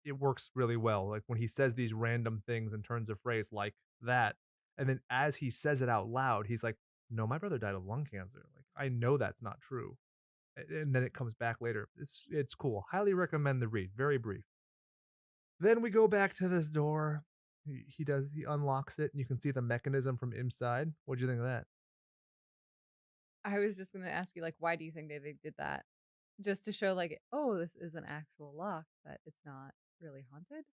it works really well. Like when he says these random things in turns of phrase like that, and then as he says it out loud, he's like, no, my brother died of lung cancer. Like, I know that's not true. And then it comes back later. It's cool. Highly recommend the read. Very brief. Then we go back to this door. He unlocks it, and you can see the mechanism from inside. What'd you think of that? I was just going to ask you, like, why do you think they did that? Just to show, like, oh, this is an actual lock, that it's not really haunted?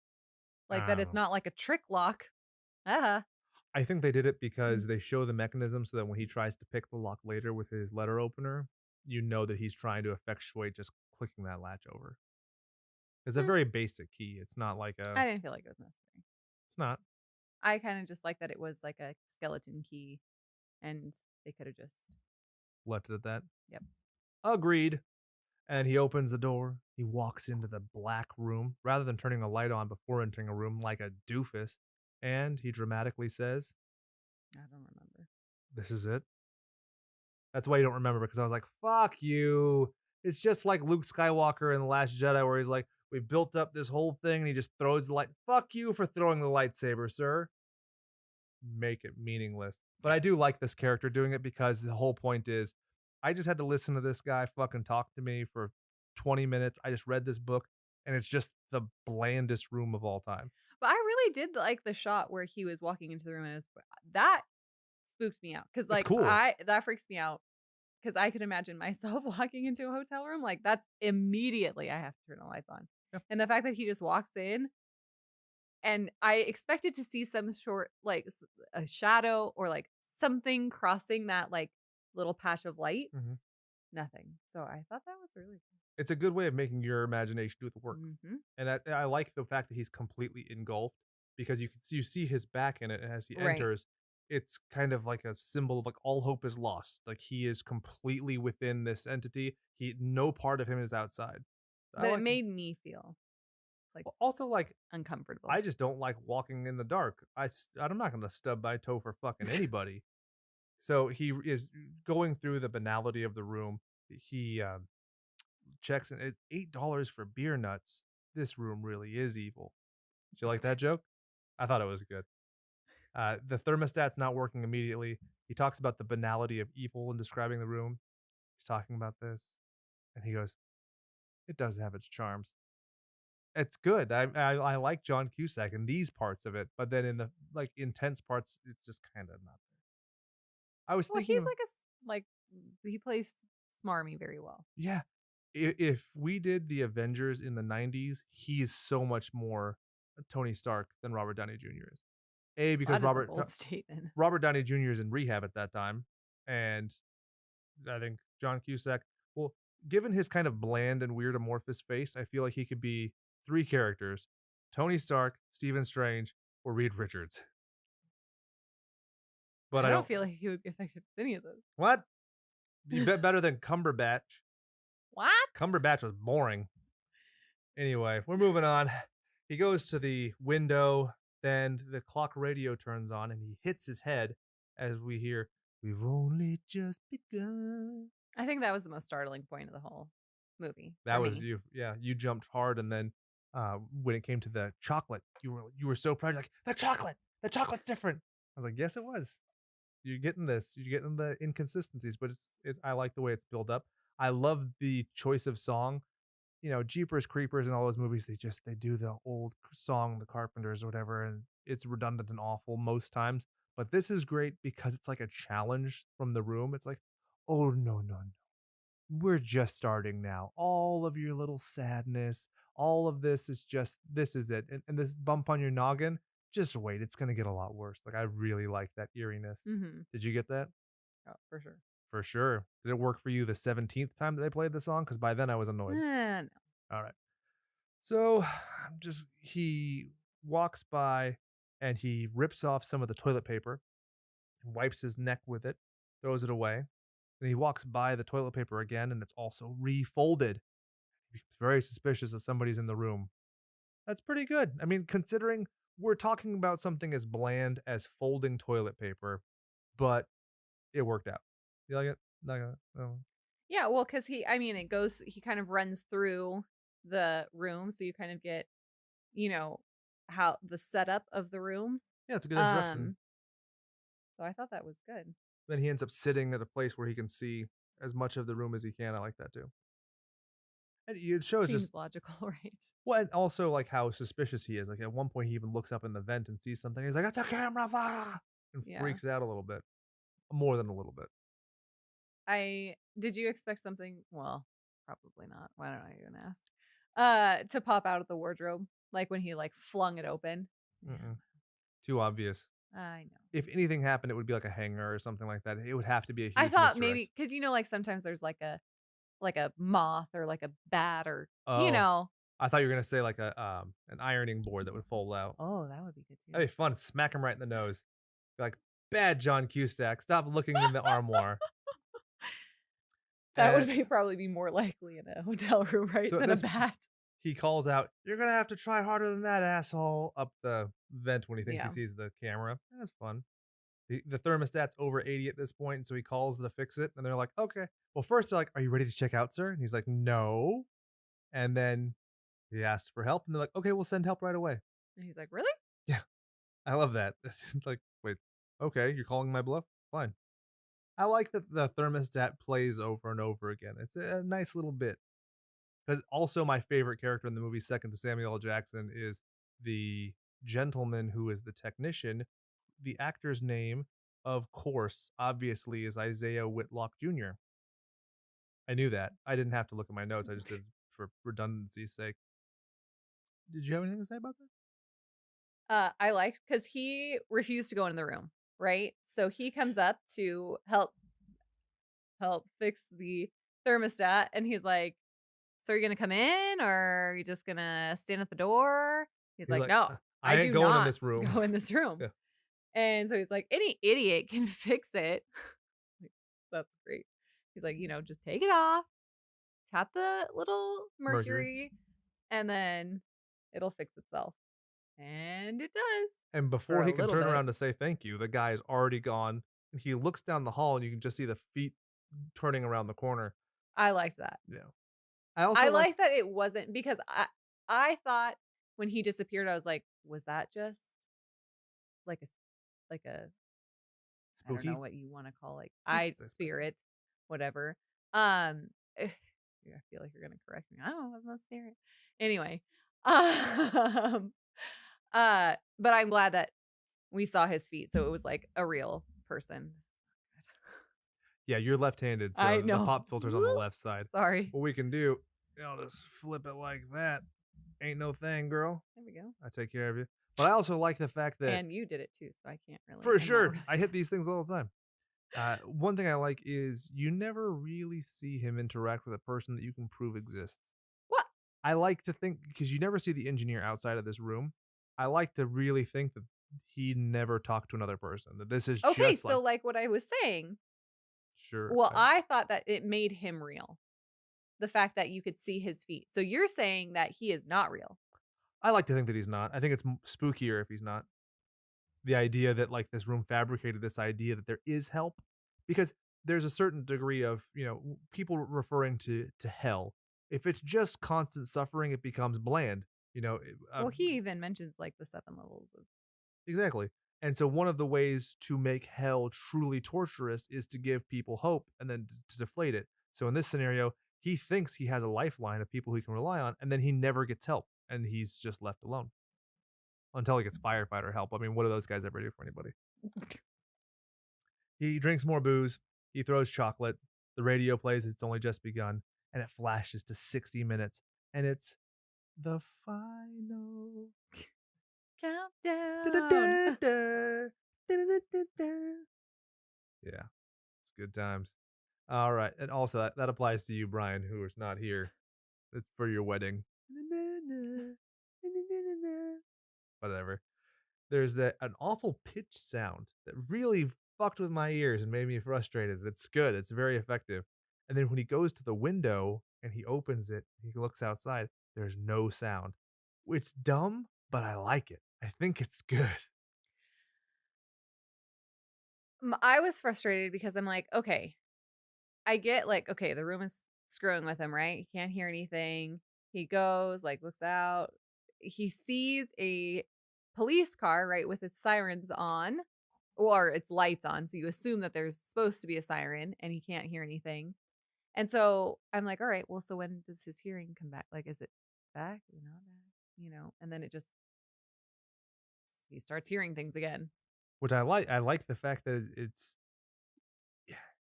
Like, that it's not like a trick lock. I think they did it because they show the mechanism so that when he tries to pick the lock later with his letter opener, you know that he's trying to effectuate just clicking that latch over. It's a very basic key. It's not like I didn't feel like it was necessary. It's not. I kind of just like that it was like a skeleton key and they could have just left it at that. Yep. Agreed. And he opens the door. He walks into the black room rather than turning a light on before entering a room like a doofus. And he dramatically says, I don't remember. This is it. That's why you don't remember, because I was like, fuck you. It's just like Luke Skywalker in The Last Jedi where he's like, we built up this whole thing and he just throws the light. Fuck you for throwing the lightsaber, sir. Make it meaningless. But I do like this character doing it because the whole point is I just had to listen to this guy fucking talk to me for 20 minutes. I just read this book. and it's just the blandest room of all time. But I really did like the shot where he was walking into the room and that spooks me out because It's like cool. that freaks me out because I could imagine myself walking into a hotel room like that's immediately I have to turn the lights on, Yeah. and the fact that he just walks in and I expected to see some short like a shadow or like something crossing that like little patch of light. Mhm. Nothing. So I thought that was really It's a good way of making your imagination do the work. cool. Hmm. And I like the fact that he's completely engulfed because you see his back in it, and as he Right. enters, it's kind of like a symbol of like all hope is lost. Like he is completely within this entity. No part of him is outside. I But it like made me feel like also like uncomfortable. I just don't like walking in the dark. I'm not going to stub my toe for fucking anybody. So he is going through the banality of the room. He checks and it's $8 for beer nuts. This room really is evil. Did you like that joke? I thought it was good. The thermostat's not working immediately. He talks about the banality of evil in describing the room. He's talking about this, and he goes, "It does have its charms." It's good. I like John Cusack in these parts of it, but then in the like intense parts, it's just kind of not there. I was Well, thinking he's of like like he plays smarmy very well. yeah, if we did the Avengers in the '90s, he's so much more Tony Stark than Robert Downey Jr. is. A Well, because that is a bold statement. Robert Downey Jr. is in rehab at that time, and I think John Cusack, well, given his kind of bland and weird amorphous face, I feel like he could be three characters: Tony Stark, Stephen Strange, or Reed Richards. But I I don't don't. feel like he would be effective with any of those. What? You bet better than Cumberbatch. What? Cumberbatch was boring. Anyway, we're moving on. He goes to the window, then the clock radio turns on, and he hits his head as we hear, "We've only just begun." I think that was the most startling point of the whole movie That for was me. you. Yeah, you jumped hard, and then when it came to the chocolate, you were so proud. You're like, the chocolate's different. I was like, yes, it was. You're getting this. You're getting the inconsistencies, but it's. I like the way it's built up. I love the choice of song. Jeepers Creepers and all those movies. They do the old song, The Carpenters or whatever, and it's redundant and awful most times. But this is great because it's like a challenge from the room. It's like, oh no, no, no, we're just starting now. All of your little sadness, all of this is it. And this bump on your noggin, just wait. It's going to get a lot worse. Like, I really like that eeriness. Mm-hmm. Did you get that? Oh, for sure. For sure. Did it work for you the 17th time that they played the song? Because by then I was annoyed. No. All right. So he walks by and he rips off some of the toilet paper, wipes his neck with it, throws it away. Then he walks by the toilet paper again and it's also refolded. He becomes very suspicious that somebody's in the room. That's pretty good. I mean, considering we're talking about something as bland as folding toilet paper, but it worked out. You like it? Like it? No. Yeah, well, because he kind of runs through the room, so you kind of get, how the setup of the room. Yeah, it's a good introduction. So I thought that was good. Then he ends up sitting at a place where he can see as much of the room as he can. I like that too. And it shows Seems just logical, right? well, and also like how suspicious he is. Like at one point, he even looks up in the vent and sees something. He's like, "It's a camera!" And Yeah. freaks out a little bit, more than a little bit. Did you expect something? Well, probably not. Why don't I even ask? To pop out of the wardrobe, like when he like flung it open. Mm-mm. Too obvious. I know. If anything happened, it would be like a hanger or something like that. It would have to be a huge I thought misdirect. maybe because like sometimes there's like a moth or like a bat or Oh. I thought you were gonna say like an ironing board that would fold out. Oh, that would be good too. That'd be fun. Smack him right in the nose. Be like, bad John Cusack. Stop looking in the armoire. That would probably be more likely in a hotel room, right, than a bat. He calls out, "You're gonna have to try harder than that, asshole!" up the vent when he thinks he sees the camera. That's fun. The thermostat's over 80 at this point, so he calls to fix it, and they're like, "Okay." Well, first they're like, "Are you ready to check out, sir?" And he's like, "No." And then he asks for help, and they're like, "Okay, we'll send help right away." And he's like, "Really?" Yeah, I love that. It's just like, wait, okay, you're calling my bluff? Fine. I like that the thermostat plays over and over again. It's a nice little bit Because also my favorite character in the movie, second to Samuel L. Jackson, is the gentleman who is the technician. The actor's name, of course, obviously, is Isaiah Whitlock Jr. I knew that. I didn't have to look at my notes. I just did for redundancy's sake. Did you have anything to say about that? I liked because he refused to go in the room, right? So he comes up to help fix the thermostat, and he's like, "So are you gonna come in, or are you just gonna stand at the door?" He's He's like, like, "No, I I ain't do going in not this room. go in this room." Yeah. And so he's like, "Any idiot can fix it." Like, that's great. He's like, just take it off, tap the little mercury, and then it'll fix itself. And it does. And For before a he can little turn bit. around to say thank you, the guy is already gone. And he looks down the hall and you can just see the feet turning around the corner. I liked that. Yeah. I also I like like that it wasn't because I thought when he disappeared, I was like, was that just like a I don't know spooky. what you want to call like You I could say spooky. spirit, whatever. I feel like you're gonna correct me. I don't know, it wasn't a spirit. Anyway. Um but I'm glad that we saw his feet, so it was like a real person. Yeah, you're left-handed, so I the know. pop filter's on the left side. Sorry. What we can do, I'll just flip it like that. Ain't no thing, girl. There we go. I take care of you. But I also like the fact that And you did it too, so I can't really. for I'm not sure, really I hit these things all the time. One thing I like is you never really see him interact with a person that you can prove exists. What? I like to think, because you never see the engineer outside of this room, I like to really think that he never talked to another person. That this is Okay, just so like what I was saying. sure. Well, I thought that it made him real. The fact that you could see his feet. So you're saying that he is not real. I like to think that he's not. I think it's spookier if he's not. The idea that like this room fabricated this idea that there is help, because there's a certain degree of people referring to hell. If it's just constant suffering, it becomes bland. Well, he even mentions like the 7 levels of. Exactly. And so one of the ways to make hell truly torturous is to give people hope and then to deflate it. So in this scenario, he thinks he has a lifeline of people he can rely on, and then he never gets help, and he's just left alone until he gets firefighter help. I mean, what do those guys ever do for anybody? He drinks more booze. He throws chocolate. The radio plays It's Only Just Begun, and it flashes to 60 minutes, and it's the final Countdown. Yeah, it's good times. All right, and also that applies to you, Brian, who is not here. It's for your wedding. Whatever. There's an awful pitch sound that really fucked with my ears and made me frustrated. It's good. It's very effective. And then when he goes to the window and he opens it, he looks outside. There's no sound. It's dumb, but I like it. I think it's good. I was frustrated because I'm like, okay, I get like, okay, the room is screwing with him, right? He can't hear anything. He goes, like, looks out. He sees a police car, right, with its sirens on, or its lights on. So you assume that there's supposed to be a siren and he can't hear anything. And so I'm like, all right, well, so when does his hearing come back? Like, is it back? Is it not back? And then he starts hearing things again. Which I like. I like the fact that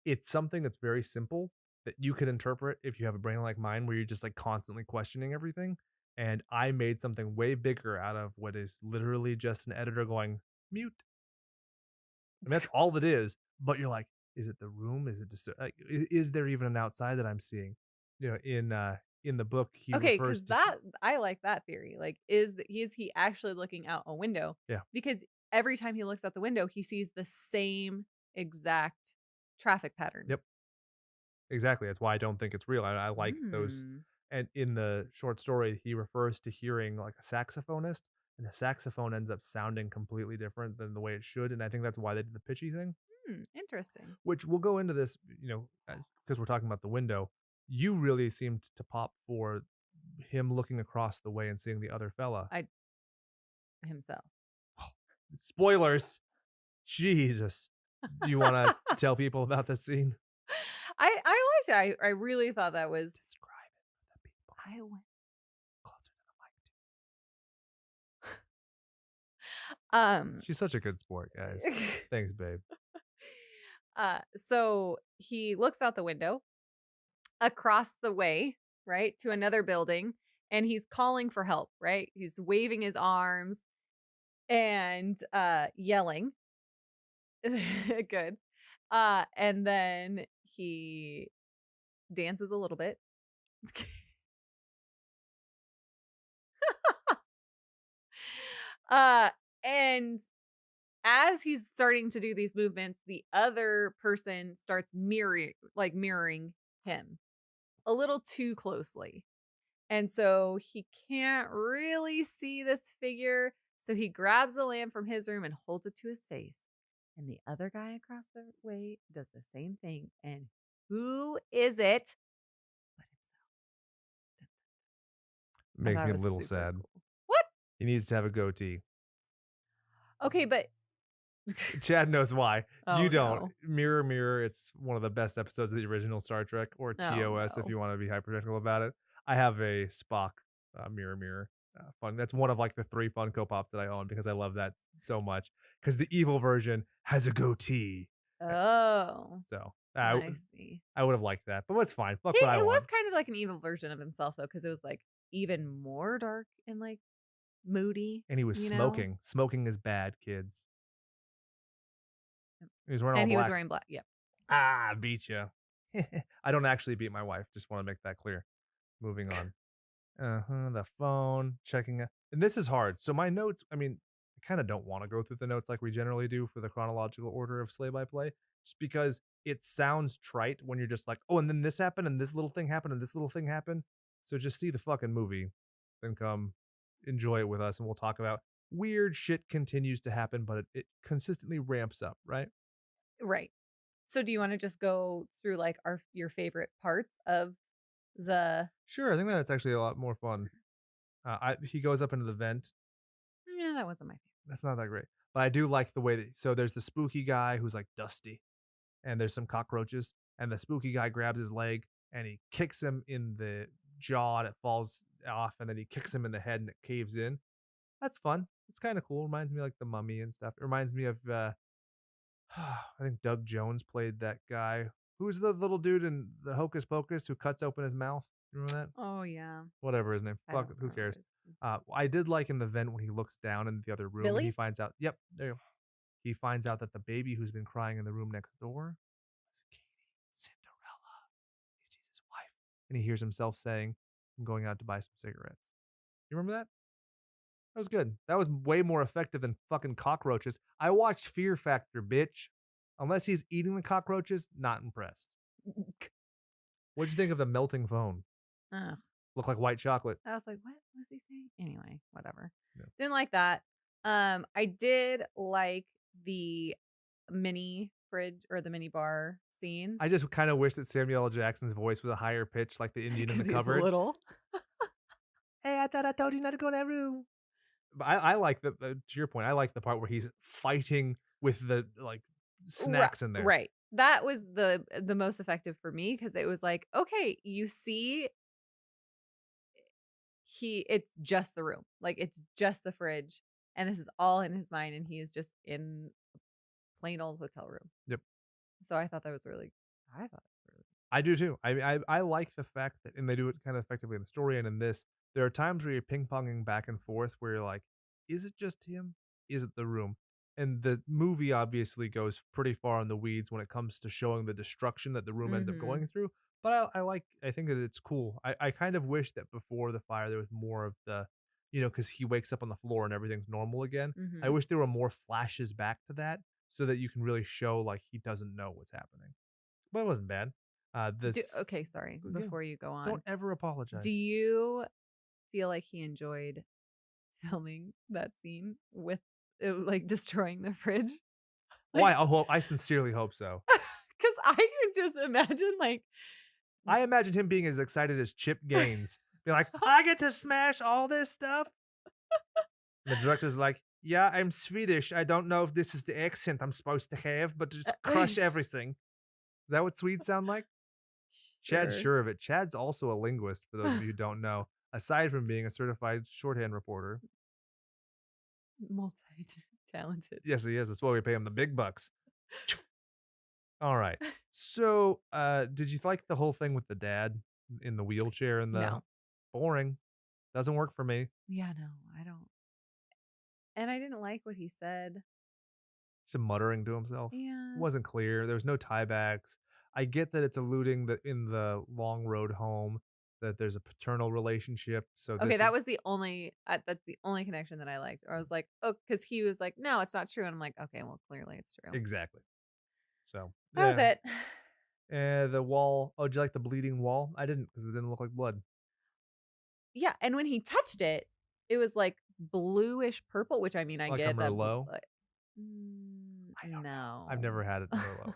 it's something that's very simple that you could interpret if you have a brain like mine, where you're just like constantly questioning everything. And I made something way bigger out of what is literally just an editor going mute. I mean, that's all it is. But you're like, is it the room? Is it just is there even an outside that I'm seeing? In the book, he Okay, refers because to I like that theory. Like, is he actually looking out a window? Yeah. Because every time he looks out the window, he sees the same exact traffic pattern. Yep. Exactly. That's why I don't think it's real. I like those. And in the short story, he refers to hearing like a saxophonist, and the saxophone ends up sounding completely different than the way it should. And I think that's why they did the pitchy thing. Interesting. Which we'll go into this, because we're talking about the window. You really seemed to pop for him looking across the way and seeing the other fella. Himself. Spoilers. Jesus. Do you want to tell people about this scene? I liked it. I really thought that was. Describe it for the people. I went Closer to the mic. She's such a good sport, guys. Thanks, babe. So he looks out the window across the way, right, to another building, and he's calling for help, right? He's waving his arms and yelling. Good. And then he dances a little bit. And as he's starting to do these movements, the other person starts mirroring him a little too closely. And so he can't really see this figure. So he grabs a lamp from his room and holds it to his face. And the other guy across the way does the same thing. And who is it but himself? Makes me a little sad. Cool. What? He needs to have a goatee. Okay, but Chad knows why. Oh, you don't. no. Mirror, Mirror. It's one of the best episodes of the original Star Trek, or TOS if you want to be hypertechnical about it. I have a Spock Mirror, Mirror fun. That's one of like the 3 Funko Pops that I own because I love that so much. Because the evil version has a goatee. Oh. So I see. I would have liked that, but it's fine. Fuck what I It want. was kind of like an evil version of himself though, because it was like even more dark and like moody. And he was smoking. Know? Smoking is bad, kids. He was wearing and all he black. was wearing black. Yep. Beat you. I don't actually beat my wife. Just want to make that clear. Moving on. The phone, checking it. And this is hard. So my notes, I mean, I kind of don't want to go through the notes like we generally do for the chronological order of Slay by Play, just because it sounds trite when you're just like, oh, and then this happened, and this little thing happened, and this little thing happened. So just see the fucking movie, then come enjoy it with us, and we'll talk about weird shit continues to happen, but it consistently ramps up, right? Right. So do you want to just go through like your favorite parts of the... Sure, I think that's actually a lot more fun. He goes up into the vent. Yeah, that wasn't my favorite. That's not that great. But I do like the way that, so there's the spooky guy who's like dusty, and there's some cockroaches, and the spooky guy grabs his leg and he kicks him in the jaw and it falls off, and then he kicks him in the head and it caves in. That's fun. It's kind of cool. Reminds me of, like, The Mummy and stuff. It reminds me of I think Doug Jones played that guy. Who's the little dude in the Hocus Pocus who cuts open his mouth? You remember that? Oh yeah. Whatever his name. Fuck it, who cares? I did like in the vent when he looks down in the other room and he finds out. Yep, there you go. He finds out that the baby who's been crying in the room next door is Katie, Cinderella. He sees his wife and he hears himself saying, "I'm going out to buy some cigarettes." You remember that? That was good. That was way more effective than fucking cockroaches. I watched Fear Factor, bitch. Unless he's eating the cockroaches, not impressed. What'd you think of the melting phone? Ugh. Looked like white chocolate. I was like, what was he saying? Anyway, whatever. Yeah. Didn't like that. I did like the mini fridge or the mini bar scene. I just kind of wish that Samuel L. Jackson's voice was a higher pitch, like the Indian in the cupboard. Little. Hey, I thought I told you not to go in that room. But I like the to your point. I like the part where he's fighting with the like snacks in there. Right. That was the most effective for me because it was like, okay, you see, it's just the room, like it's just the fridge, and this is all in his mind, and he is just in a plain old hotel room. Yep. So I thought that was really. I do too. I like the fact that, and they do it kind of effectively in the story and in this. There are times where you're ping-ponging back and forth where you're like, is it just him? Is it the room? And the movie obviously goes pretty far in the weeds when it comes to showing the destruction that the room ends up going through. But I think that it's cool. I kind of wish that before the fire there was more of the, because he wakes up on the floor and everything's normal again. I wish there were more flashes back to that so that you can really show like he doesn't know what's happening. But it wasn't bad. Okay, sorry. Before you go on, don't ever apologize. Do you feel like he enjoyed filming that scene with like destroying the fridge? Like, I sincerely hope so. Because I can just imagine I imagine him being as excited as Chip Gaines. Be like, I get to smash all this stuff. And the director's like, yeah, I'm Swedish. I don't know if this is the accent I'm supposed to have, but just crush everything. Is that what Swedes sound like? Chad's Sure. sure of it. Chad's also a linguist, for those of you who don't know, aside from being a certified shorthand reporter. Multi-talented. Yes, he is. That's why we pay him the big bucks. All right. So, did you like the whole thing with the dad in the wheelchair and the No. boring? Doesn't work for me. Yeah, no, I don't. And I didn't like what he said. Just muttering to himself. Yeah. Wasn't clear. There was no tiebacks. I get that it's alluding that in the long road home that there's a paternal relationship. So Okay, this that is was that's the only connection that I liked. Or I was like, oh, because he was like, no, it's not true. And I'm like, okay, well, clearly it's true. exactly. So That was yeah. it. And the wall. Oh, did you like the bleeding wall? I didn't because it didn't look like blood. Yeah, and when he touched it, it was like bluish purple, which I mean, I Like a get that. Merlot. I don't know. I've No. never had it in Merlot.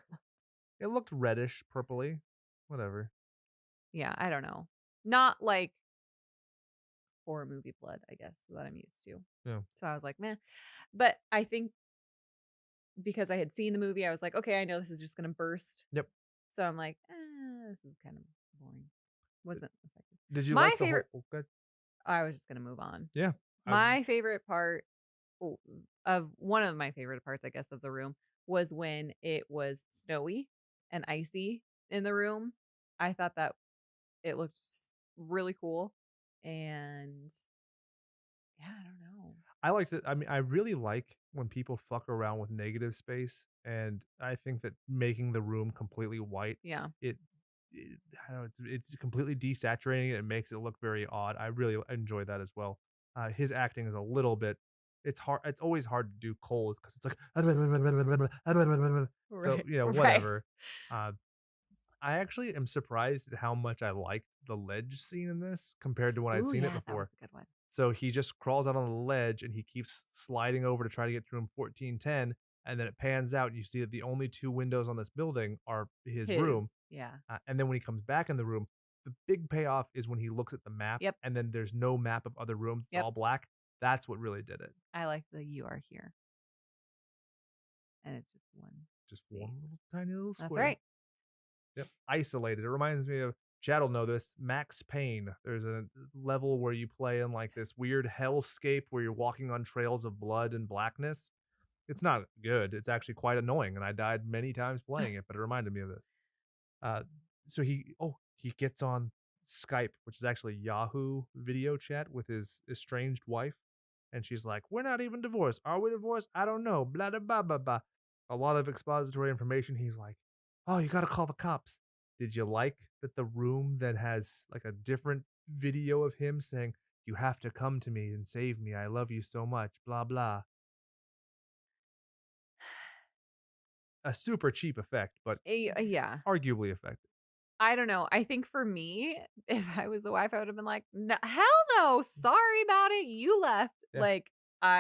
It looked reddish, purpley. Whatever. Yeah, I don't know. Not like horror movie blood, I guess, that I'm used to. Yeah. So I was like, meh. But I think because I had seen the movie, I was like, okay, I know this is just gonna burst. Yep. So I'm like, this is kind of boring. Wasn't effective. Did you My like the whole? favorite. Oh, good. I was just gonna move on. Yeah. My favorite part of one of my favorite parts, I guess, of the room was when it was snowy and icy in the room. I thought that it looked really cool. And yeah, I don't know. I liked it. I mean, I really like when people fuck around with negative space, and I think that making the room completely white, Yeah. it, I don't know, it's completely desaturating it. It makes it look very odd. I really enjoy that as well. His acting is a little bit. It's hard. It's always hard to do cold because it's like so Right. Right. whatever. Uh, I actually am surprised at how much I liked the ledge scene in this compared to when I'd Ooh, seen it yeah, that was before. a good one. So he just crawls out on the ledge and he keeps sliding over to try to get to room 1410. And then it pans out and you see that the only two windows on this building are his His. room. Yeah. And then when he comes back in the room, the big payoff is when he looks at the map Yep. and then there's no map of other rooms. It's Yep. all black. That's what really did it. I like the you are here. And it's just one. Just space. one little tiny little square. That's right. Yep. Isolated. It reminds me of Chad will know this. Max Payne. There's a level where you play in like this weird hellscape where you're walking on trails of blood and blackness. It's not good. It's actually quite annoying, and I died many times playing it, but it reminded me of this. Uh, so he gets on Skype, which is actually Yahoo video chat with his estranged wife, and she's like, "We're not even divorced. Are we divorced? I don't know." Blah blah blah blah blah. A lot of expository information. He's like, "Oh, you got to call the cops." Did you like that the room that has like a different video of him saying, "You have to come to me and save me. I love you so much." Blah blah. A super cheap effect, but Yeah. arguably effective. I don't know. I think for me, if I was the wife, I would have been like, no, hell no. Sorry about it. You left. Yeah. Like,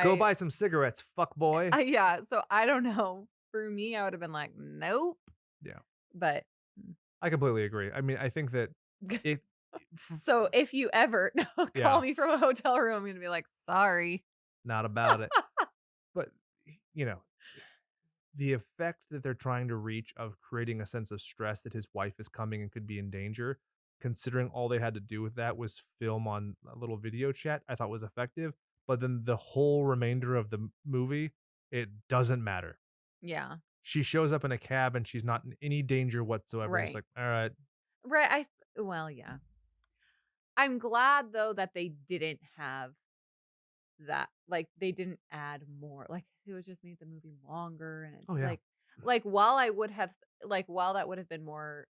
Go buy some cigarettes, fuck boy. yeah. So I don't know. For me, I would have been like, nope. Yeah. But I completely agree. I mean, I think that it. so if you ever Yeah. call me from a hotel room, I'm going to be like, sorry. Not about it. But, the effect that they're trying to reach of creating a sense of stress that his wife is coming and could be in danger, considering all they had to do with that was film on a little video chat, I thought was effective. But then the whole remainder of the movie, it doesn't matter. Yeah. She shows up in a cab and she's not in any danger whatsoever. Right. It's like, all right. Right. Well, yeah. I'm glad though that they didn't have that. Like they didn't add more. Like it was just made the movie longer and it's Oh, yeah. like while that would have been more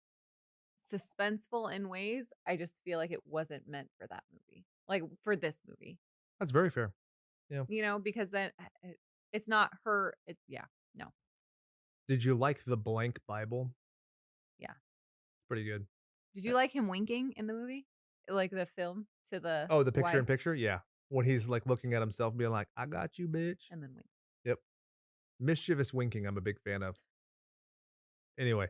suspenseful in ways, I just feel like it wasn't meant for that movie. Like for this movie. That's very fair. Yeah. Because then it's not her. Yeah. No. Did you like the blank Bible? Yeah. Pretty good. Did you like him winking in the movie? Like the film to the the picture wife? in picture? Yeah. When he's like looking at himself being like, I got you, bitch. And then wink. Yep. Mischievous winking, I'm a big fan of. Anyway,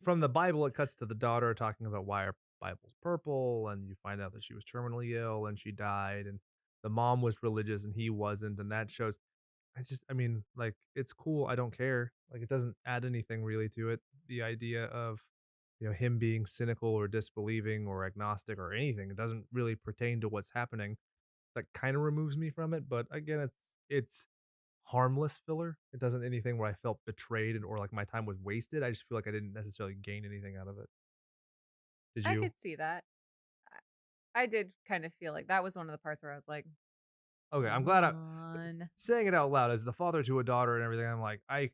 from the Bible, it cuts to the daughter talking about why her Bible's purple, and you find out that she was terminally ill and she died, and the mom was religious and he wasn't, and that shows. Like, it's cool. I don't care. Like, it doesn't add anything really to it. The idea of him being cynical or disbelieving or agnostic or anything. It doesn't really pertain to what's happening. That kind of removes me from it. But again, it's harmless filler. It doesn't anything where I felt betrayed or like my time was wasted. I just feel like I didn't necessarily gain anything out of it. Did I you? could see that. I did kind of feel like that was one of the parts where I was like, Okay, I'm come glad I on. saying it out loud as the father to a daughter and everything. I'm like, I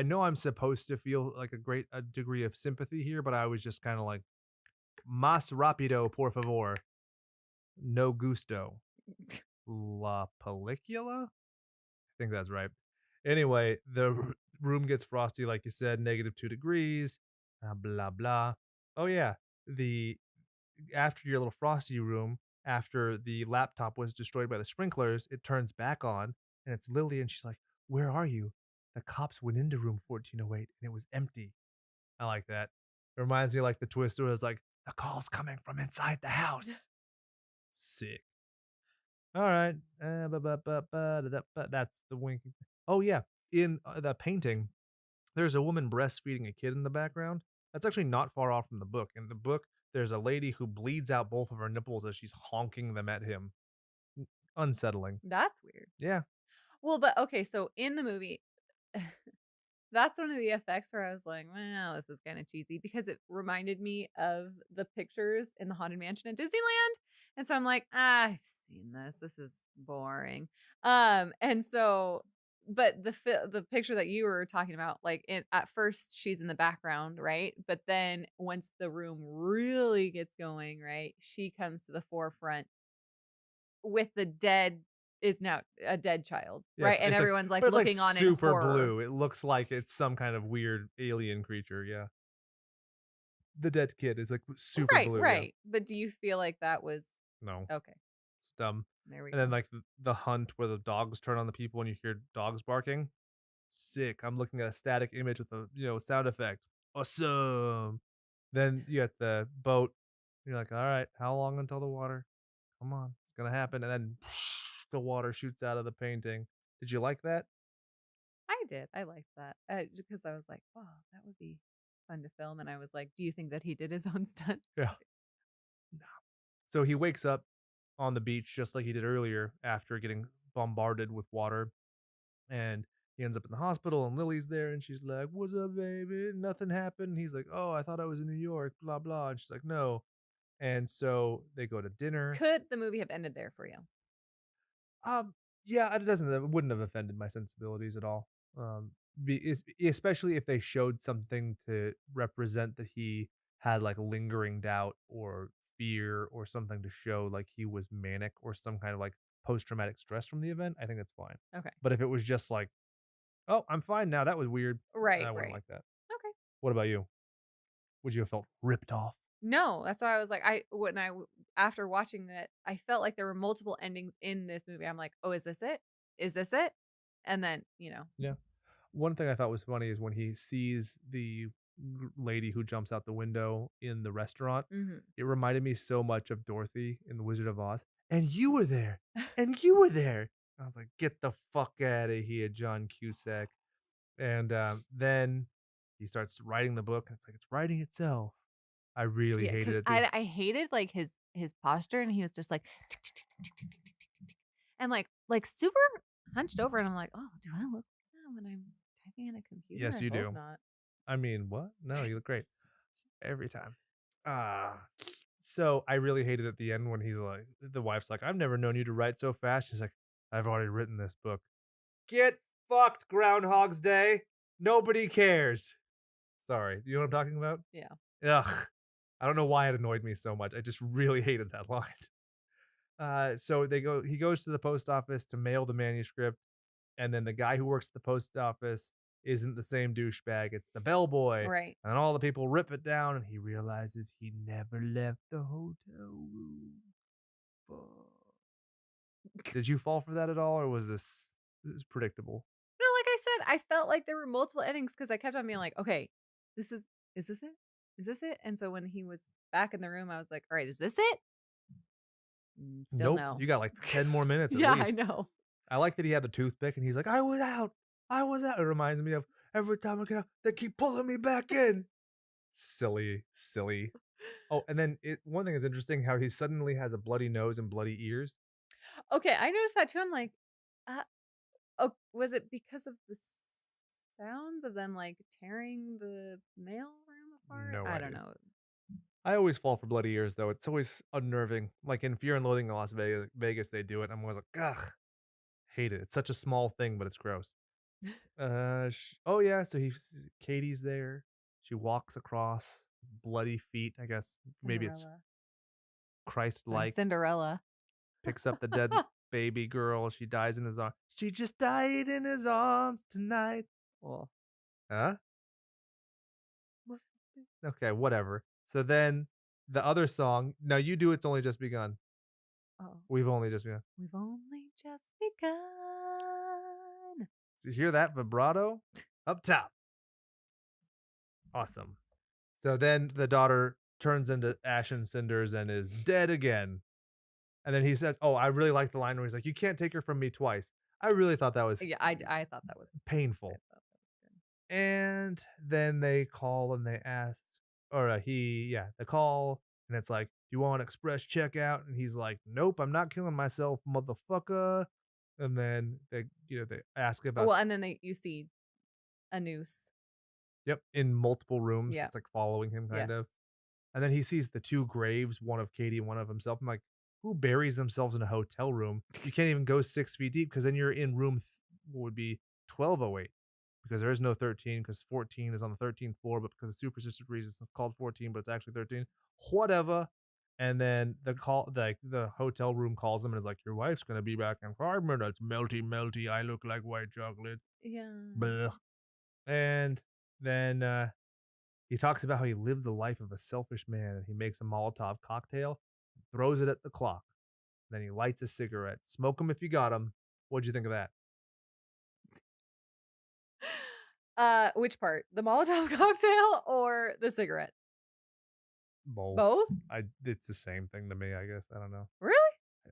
know I'm supposed to feel like a degree of sympathy here, but I was just kind of like, mas rapido, por favor, no gusto, la película. I think that's right. Anyway, the room gets frosty, like you said, -2 degrees, blah blah. Oh yeah, the after your little frosty room, after the laptop was destroyed by the sprinklers, it turns back on, and it's Lily, and she's like, "Where are you?" The cops went into room 1408, and it was empty. I like that. It reminds me of, like, the twist where it's like, "The call's coming from inside the house." Sick. Alright. That's the winking. Oh, yeah. In, the painting, there's a woman breastfeeding a kid in the background. That's actually not far off from the book. In the book, there's a lady who bleeds out both of her nipples as she's honking them at him. Unsettling. That's weird. Yeah. Well, but okay, so in the movie, that's one of the effects where I was like, well, this is kind of cheesy because it reminded me of the pictures in the Haunted Mansion at Disneyland. And so I'm like, I've seen this. This is boring. And so, but the picture that you were talking about, like at first she's in the background, right? But then once the room really gets going, right, she comes to the forefront with the dead is now a dead child, Yeah, right? And everyone's like it's like looking on in super horror. blue. It looks like it's some kind of weird alien creature, yeah. The dead kid is, like, super Right, blue, yeah. right. But do you feel like that was No. okay? It's dumb. There we And then, go. like, the hunt where the dogs turn on the people and you hear dogs barking. Sick. I'm looking at a static image with a, sound effect. Awesome. Then you got the boat. You're like, all right, how long until the water? Come on, it's gonna happen. And then the water shoots out of the painting. Did you like that? I did. I liked that because I was like, "Oh, that would be fun to film." And I was like, "Do you think that he did his own stunt?" Yeah. No. So he wakes up on the beach just like he did earlier after getting bombarded with water. And he ends up in the hospital, and Lily's there, and she's like, "What's up, baby? Nothing happened." And he's like, "Oh, I thought I was in New York, blah blah." And she's like, "No." And so they go to dinner. Could the movie have ended there for you? Um, yeah, it wouldn't have offended my sensibilities at all. Especially if they showed something to represent that he had like lingering doubt or fear or something to show like he was manic or some kind of like post traumatic stress from the event. I think that's fine. Okay. But if it was just like, "Oh, I'm fine now," that was weird. Right, I wouldn't right. like that. Okay. What about you? Would you have felt ripped off? No, that's why I was like, after watching that, I felt like there were multiple endings in this movie. I'm like, "Oh, is this it? Is this it?" And then, Yeah. One thing I thought was funny is when he sees the lady who jumps out the window in the restaurant. mhm. It reminded me so much of Dorothy in The Wizard of Oz. "And you were there, and you were there." I was like, "Get the fuck out of here, John Cusack." And then he starts writing the book, and it's like it's writing itself. I really Yeah, hated because it. I hated like his posture, and he was just like tick, tick, tick, tick, tick, tick, tick, tick, tick, tick, and like super hunched over, and I'm like, oh, do I look like that when I'm typing on a computer? Yes, I you hope do. not. I mean, what? No, you look great every time. Ah, so I really hated at the end when he's like, the wife's like, "I've never known you to write so fast." She's like, "I've already written this book." Get fucked, Groundhog's Day. Nobody cares. Sorry. Do you know what I'm talking about? Yeah. Ugh. I don't know why it annoyed me so much. I just really hated that line. So he goes to the post office to mail the manuscript, and then the guy who works at the post office isn't the same douchebag. It's the bellboy. Right. And all the people rip it down, and he realizes he never left the hotel room. Fuck. Did you fall for that at all, or was this predictable? No, like I said, I felt like there were multiple endings because I kept on being like, okay, this is this it? Is this it? And so when he was back in the room, I was like, all right, is this it? Still Nope. no. You got like 10 more minutes at Yeah, I least. know. I like that he had the toothpick and he's like, "I was out. I was out." It reminds me of every time I get out, they keep pulling me back in. Silly. Oh, and then one thing is interesting how he suddenly has a bloody nose and bloody ears. Okay, I noticed that too. I'm like, uh, oh, was it because of the sounds of them like tearing the mail room apart? No I don't idea. know. I always fall for bloody ears though. It's always unnerving. Like in Fear and Loathing in Las Vegas, they do it. I'm always like, ugh, hate it. It's such a small thing, but it's gross. Oh yeah. So Katie's there. She walks across bloody feet. I guess maybe it's Cinderella. Sorry, Christ-like. Cinderella. Picks up the dead baby girl. She dies in his arms. She just died in his arms tonight. Oh. Huh? Okay, whatever. So then the other song, now you do It's Only Just Begun. Oh. We've only just begun. We've only just begun. So you hear that vibrato up top. Awesome. So then the daughter turns into ash and cinders and is dead again. And then he says, "Oh, I really like the line where he's like, 'You can't take her from me twice.'" I really thought that was Yeah, I thought that was painful. I thought that was good. And then they call and they ask, or they call and it's like, "Do you want express checkout?" And he's like, "Nope, I'm not killing myself, motherfucker." And then they ask Oh, about, well, and then you see a noose. yep, in multiple rooms. Yeah. It's like following him kind of. Yes. And then he sees the two graves, one of Katie and one of himself. I'm like, who buries themselves in a hotel room? You can't even go 6 feet deep because then you're in room what would be 1208 because there is no 13 because 14 is on the 13th floor, but because of superstitious reasons it's called 14, but it's actually 13. Whatever. And then the hotel room calls him and is like, "Your wife's gonna be back in 5 minutes. Melty, melty. I look like white chocolate." Yeah. Blech. And then he talks about how he lived the life of a selfish man and he makes a Molotov cocktail, throws it at the clock. Then he lights a cigarette. Smoke 'em if you got 'em. What'd you think of that? Which part? The Molotov cocktail or the cigarette? Both. Both? It's the same thing to me, I guess. I don't know. Really?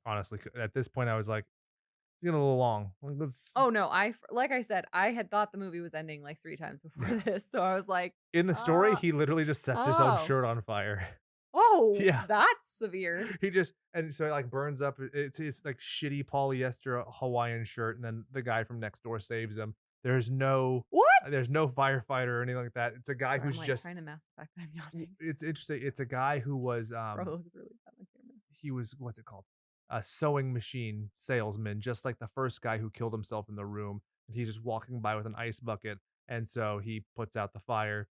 Honestly, at this point, I was like, it's getting a little long. Like, Oh no, like I said, I had thought the movie was ending like 3 times before this. So I was like, in the story, uh, he literally just sets his own oh. shirt on fire. Oh, Yeah. that's severe. He just, and so it like burns up. It's like shitty polyester Hawaiian shirt, and then the guy from next door saves him. There's no What? firefighter or anything like that. It's a guy Sorry, who's I'm like just. trying to mask the fact that I'm yawning. It's interesting. It's a guy who was Bro, it looks really bad on camera. he was, what's it called? A sewing machine salesman, just like the first guy who killed himself in the room. And he's just walking by with an ice bucket, and so he puts out the fire.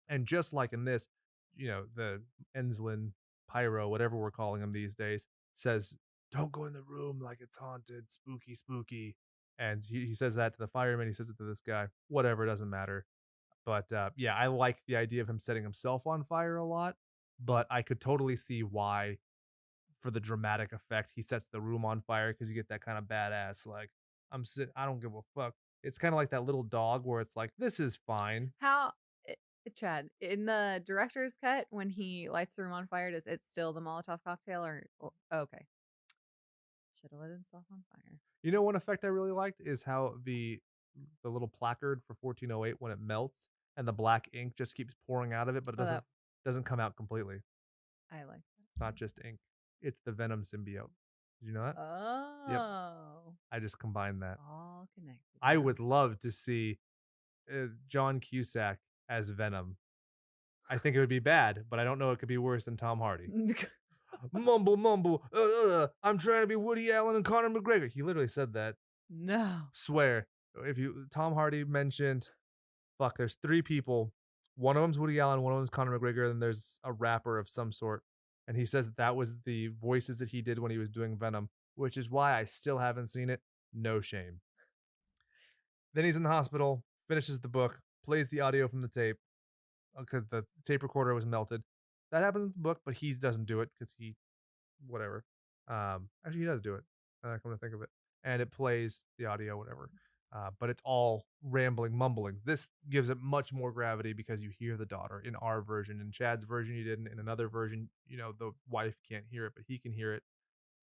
And just like in this, the Enslin pyro, whatever we're calling him these days, says, "Don't go in the room like it's haunted, spooky, spooky." And he says that to the fireman. He says it to this guy. Whatever, it doesn't matter. But yeah, I like the idea of him setting himself on fire a lot. But I could totally see why, for the dramatic effect, he sets the room on fire because you get that kind of badass, like, I don't give a fuck. It's kind of like that little dog where it's like, this is fine. How, Chad, in the director's cut, when he lights the room on fire, does it still the Molotov cocktail or okay? Should have lit himself on fire. You know, one effect I really liked is how the little placard for 1408, when it melts and the black ink just keeps pouring out of it, but it doesn't come out completely. I like that. It's not just ink. It's the Venom symbiote. Did you know that? Yep. Oh. I just combined that. It's all connected. I would love to see John Cusack as Venom. I think it would be bad, but I don't know it could be worse than Tom Hardy. Mumble, mumble. I'm trying to be Woody Allen and Conor McGregor. He literally said that. No. Swear. Tom Hardy mentioned, there's 3 people. One of them's Woody Allen, one of them's Conor McGregor, and there's a rapper of some sort. And he says that was the voices that he did when he was doing Venom, which is why I still haven't seen it. No shame. Then he's in the hospital, finishes the book, plays the audio from the tape because the tape recorder was melted. That happens in the book, but he doesn't do it because whatever. Actually, he does do it. Come to think of it, and it plays the audio, whatever. But it's all rambling mumblings. This gives it much more gravity because you hear the daughter in our version. In Chad's version, you didn't. In another version, the wife can't hear it, but he can hear it.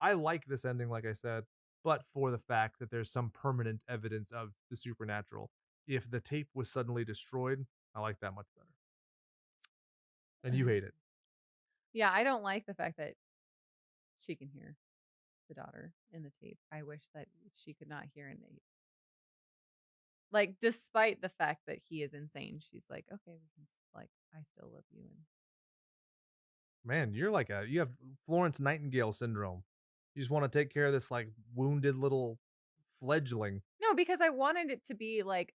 I like this ending, like I said, but for the fact that there's some permanent evidence of the supernatural. If the tape was suddenly destroyed, I like that much better. and you hate it. Yeah, I don't like the fact that she can hear the daughter in the tape. I wish that she could not hear Nate. Like, despite the fact that he is insane, she's like, okay, we can, like, I still love you. And Man, you have Florence Nightingale syndrome. You just want to take care of this like wounded little fledgling. no, because I wanted it to be like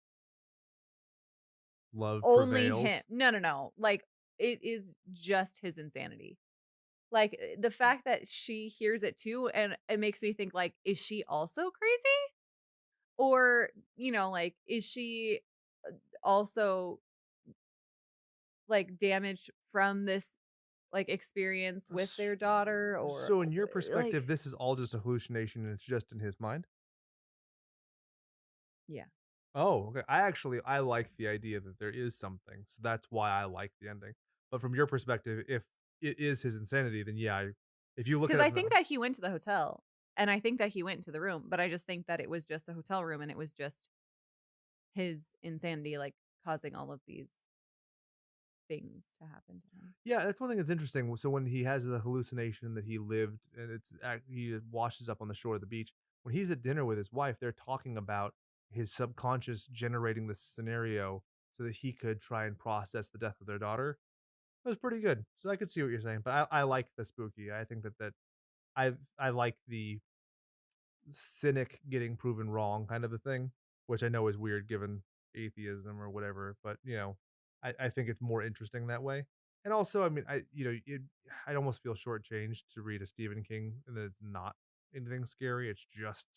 Love only him. prevails. No. Like, it is just his insanity. Like, the fact that she hears it too, and it makes me think, like, is she also crazy? Or, like, is she also like damaged from this like experience with their daughter, or So in your like, perspective, this is all just a hallucination and it's just in his mind? yeah. Oh, okay. I like the idea that there is something. So that's why I like the ending. But from your perspective, if it is his insanity, then yeah, if you look Because at it I from think that he went to the hotel, and I think that he went into the room, but I just think that it was just a hotel room, and it was just his insanity like causing all of these things to happen to him. yeah, that's one thing that's interesting. So when he has the hallucination that he lived and he washes up on the shore of the beach, when he's at dinner with his wife, they're talking about his subconscious generating this scenario so that he could try and process the death of their daughter. It was pretty good. So I could see what you're saying, but I like the spooky. I think that I like the cynic getting proven wrong kind of a thing, which I know is weird given atheism or whatever, but I think it's more interesting that way. And also, I mean, I'd almost feel shortchanged to read a Stephen King and that it's not anything scary. It's just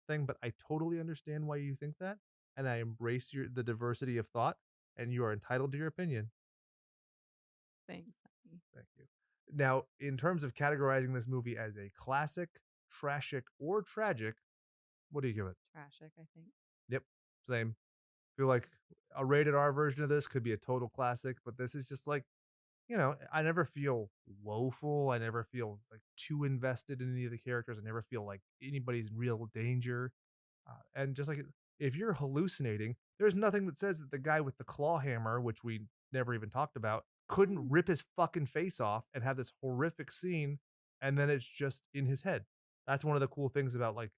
thing, but I totally understand why you think that. And I embrace the diversity of thought, and you are entitled to your opinion. Thanks. Honey. Thank you. Now, in terms of categorizing this movie as a classic, trashic, or tragic, what do you give it? Trashic, I think. Yep, same. Feel like a rated R version of this could be a total classic, but this is just like, I never feel woeful. I never feel like too invested in any of the characters. I never feel like anybody's in real danger. And just like if you're hallucinating, there's nothing that says that the guy with the claw hammer, which we never even talked about, couldn't rip his fucking face off and have this horrific scene, and then it's just in his head. That's one of the cool things about like,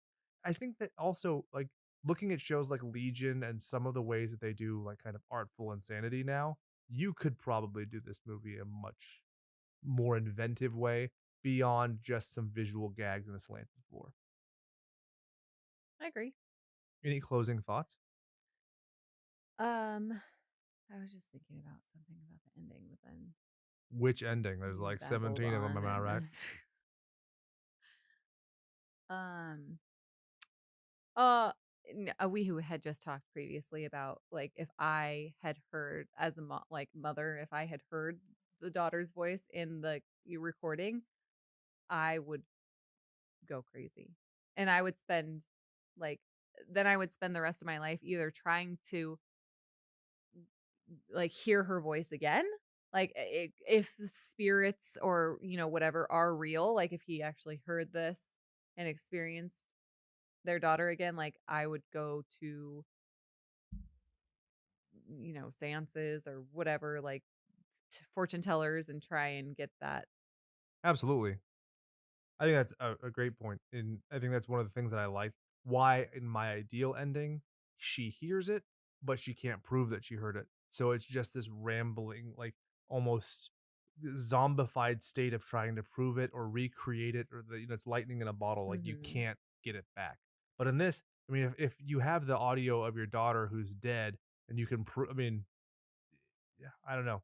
I think that also like looking at shows like Legion and some of the ways that they do like kind of artful insanity now, you could probably do this movie a much more inventive way beyond just some visual gags and a slanted floor. I agree. Any closing thoughts? Um, I was just thinking about something about the ending, but then Which ending? There's you like babbled 17 of them, on am I right? and um uh we who had just talked previously about like if I had heard as a mother, if I had heard the daughter's voice in the recording, I would go crazy. And I would spend like then I would spend the rest of my life either trying to like hear her voice again, like if spirits or whatever are real, like if he actually heard this and experienced their daughter again, like I would go to seances or whatever, like fortune tellers, and try and get that. Absolutely. I think that's a great point. And I think that's one of the things that I like. Why, in my ideal ending, she hears it, but she can't prove that she heard it. So it's just this rambling, like almost zombified state of trying to prove it or recreate it, or it's lightning in a bottle. Like you Hmm. can't get it back. But in this, I mean, if you have the audio of your daughter who's dead and you can prove, I mean, yeah, I don't know.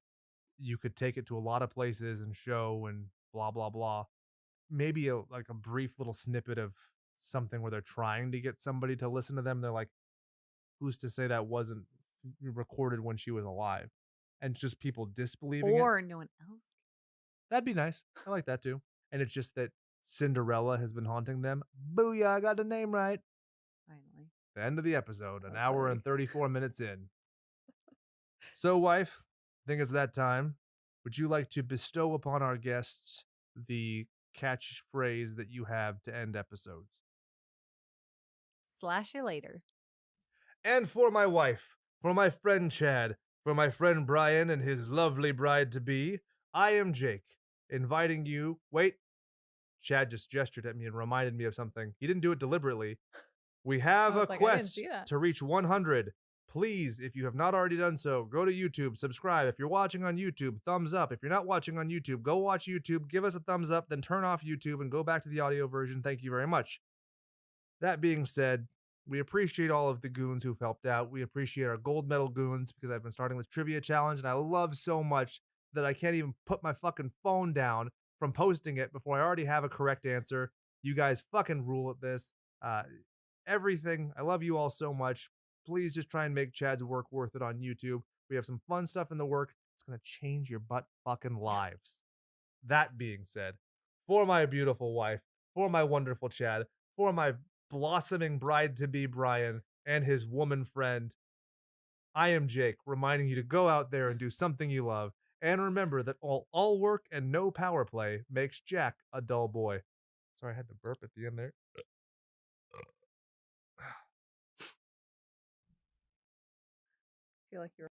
You could take it to a lot of places and show and blah, blah, blah. Maybe like a brief little snippet of something where they're trying to get somebody to listen to them. They're like, who's to say that wasn't recorded when she was alive? And just people disbelieving it. Or no one else. That'd be nice. I like that too. And it's just that Cinderella has been haunting them. Booyah, I got the name right. Finally. The end of the episode, an hour Hopefully. and 34 minutes in. So, wife, I think it's that time. Would you like to bestow upon our guests the catchphrase that you have to end episodes? Slash you later. And for my wife, for my friend Chad, For my friend Brian and his lovely bride-to-be, I am Jake, inviting you. Wait, Chad just gestured at me and reminded me of something. He didn't do it deliberately. We have I a was like, I didn't quest see that. to reach 100. Please, if you have not already done so, go to YouTube, subscribe. If you're watching on YouTube, thumbs up. If you're not watching on YouTube, go watch YouTube, give us a thumbs up, then turn off YouTube and go back to the audio version. Thank you very much. That being said, we appreciate all of the goons who've helped out. We appreciate our gold medal goons because I've been starting this trivia challenge and I love so much that I can't even put my fucking phone down from posting it before I already have a correct answer. You guys fucking rule at this. Everything. I love you all so much. Please just try and make Chad's work worth it on YouTube. We have some fun stuff in the work. It's going to change your butt fucking lives. That being said, for my beautiful wife, for my wonderful Chad, for my blossoming bride to be Brian and his woman friend, I am Jake, reminding you to go out there and do something you love. And remember that all work and no power play makes Jack a dull boy. Sorry, I had to burp at the end there. I feel like you're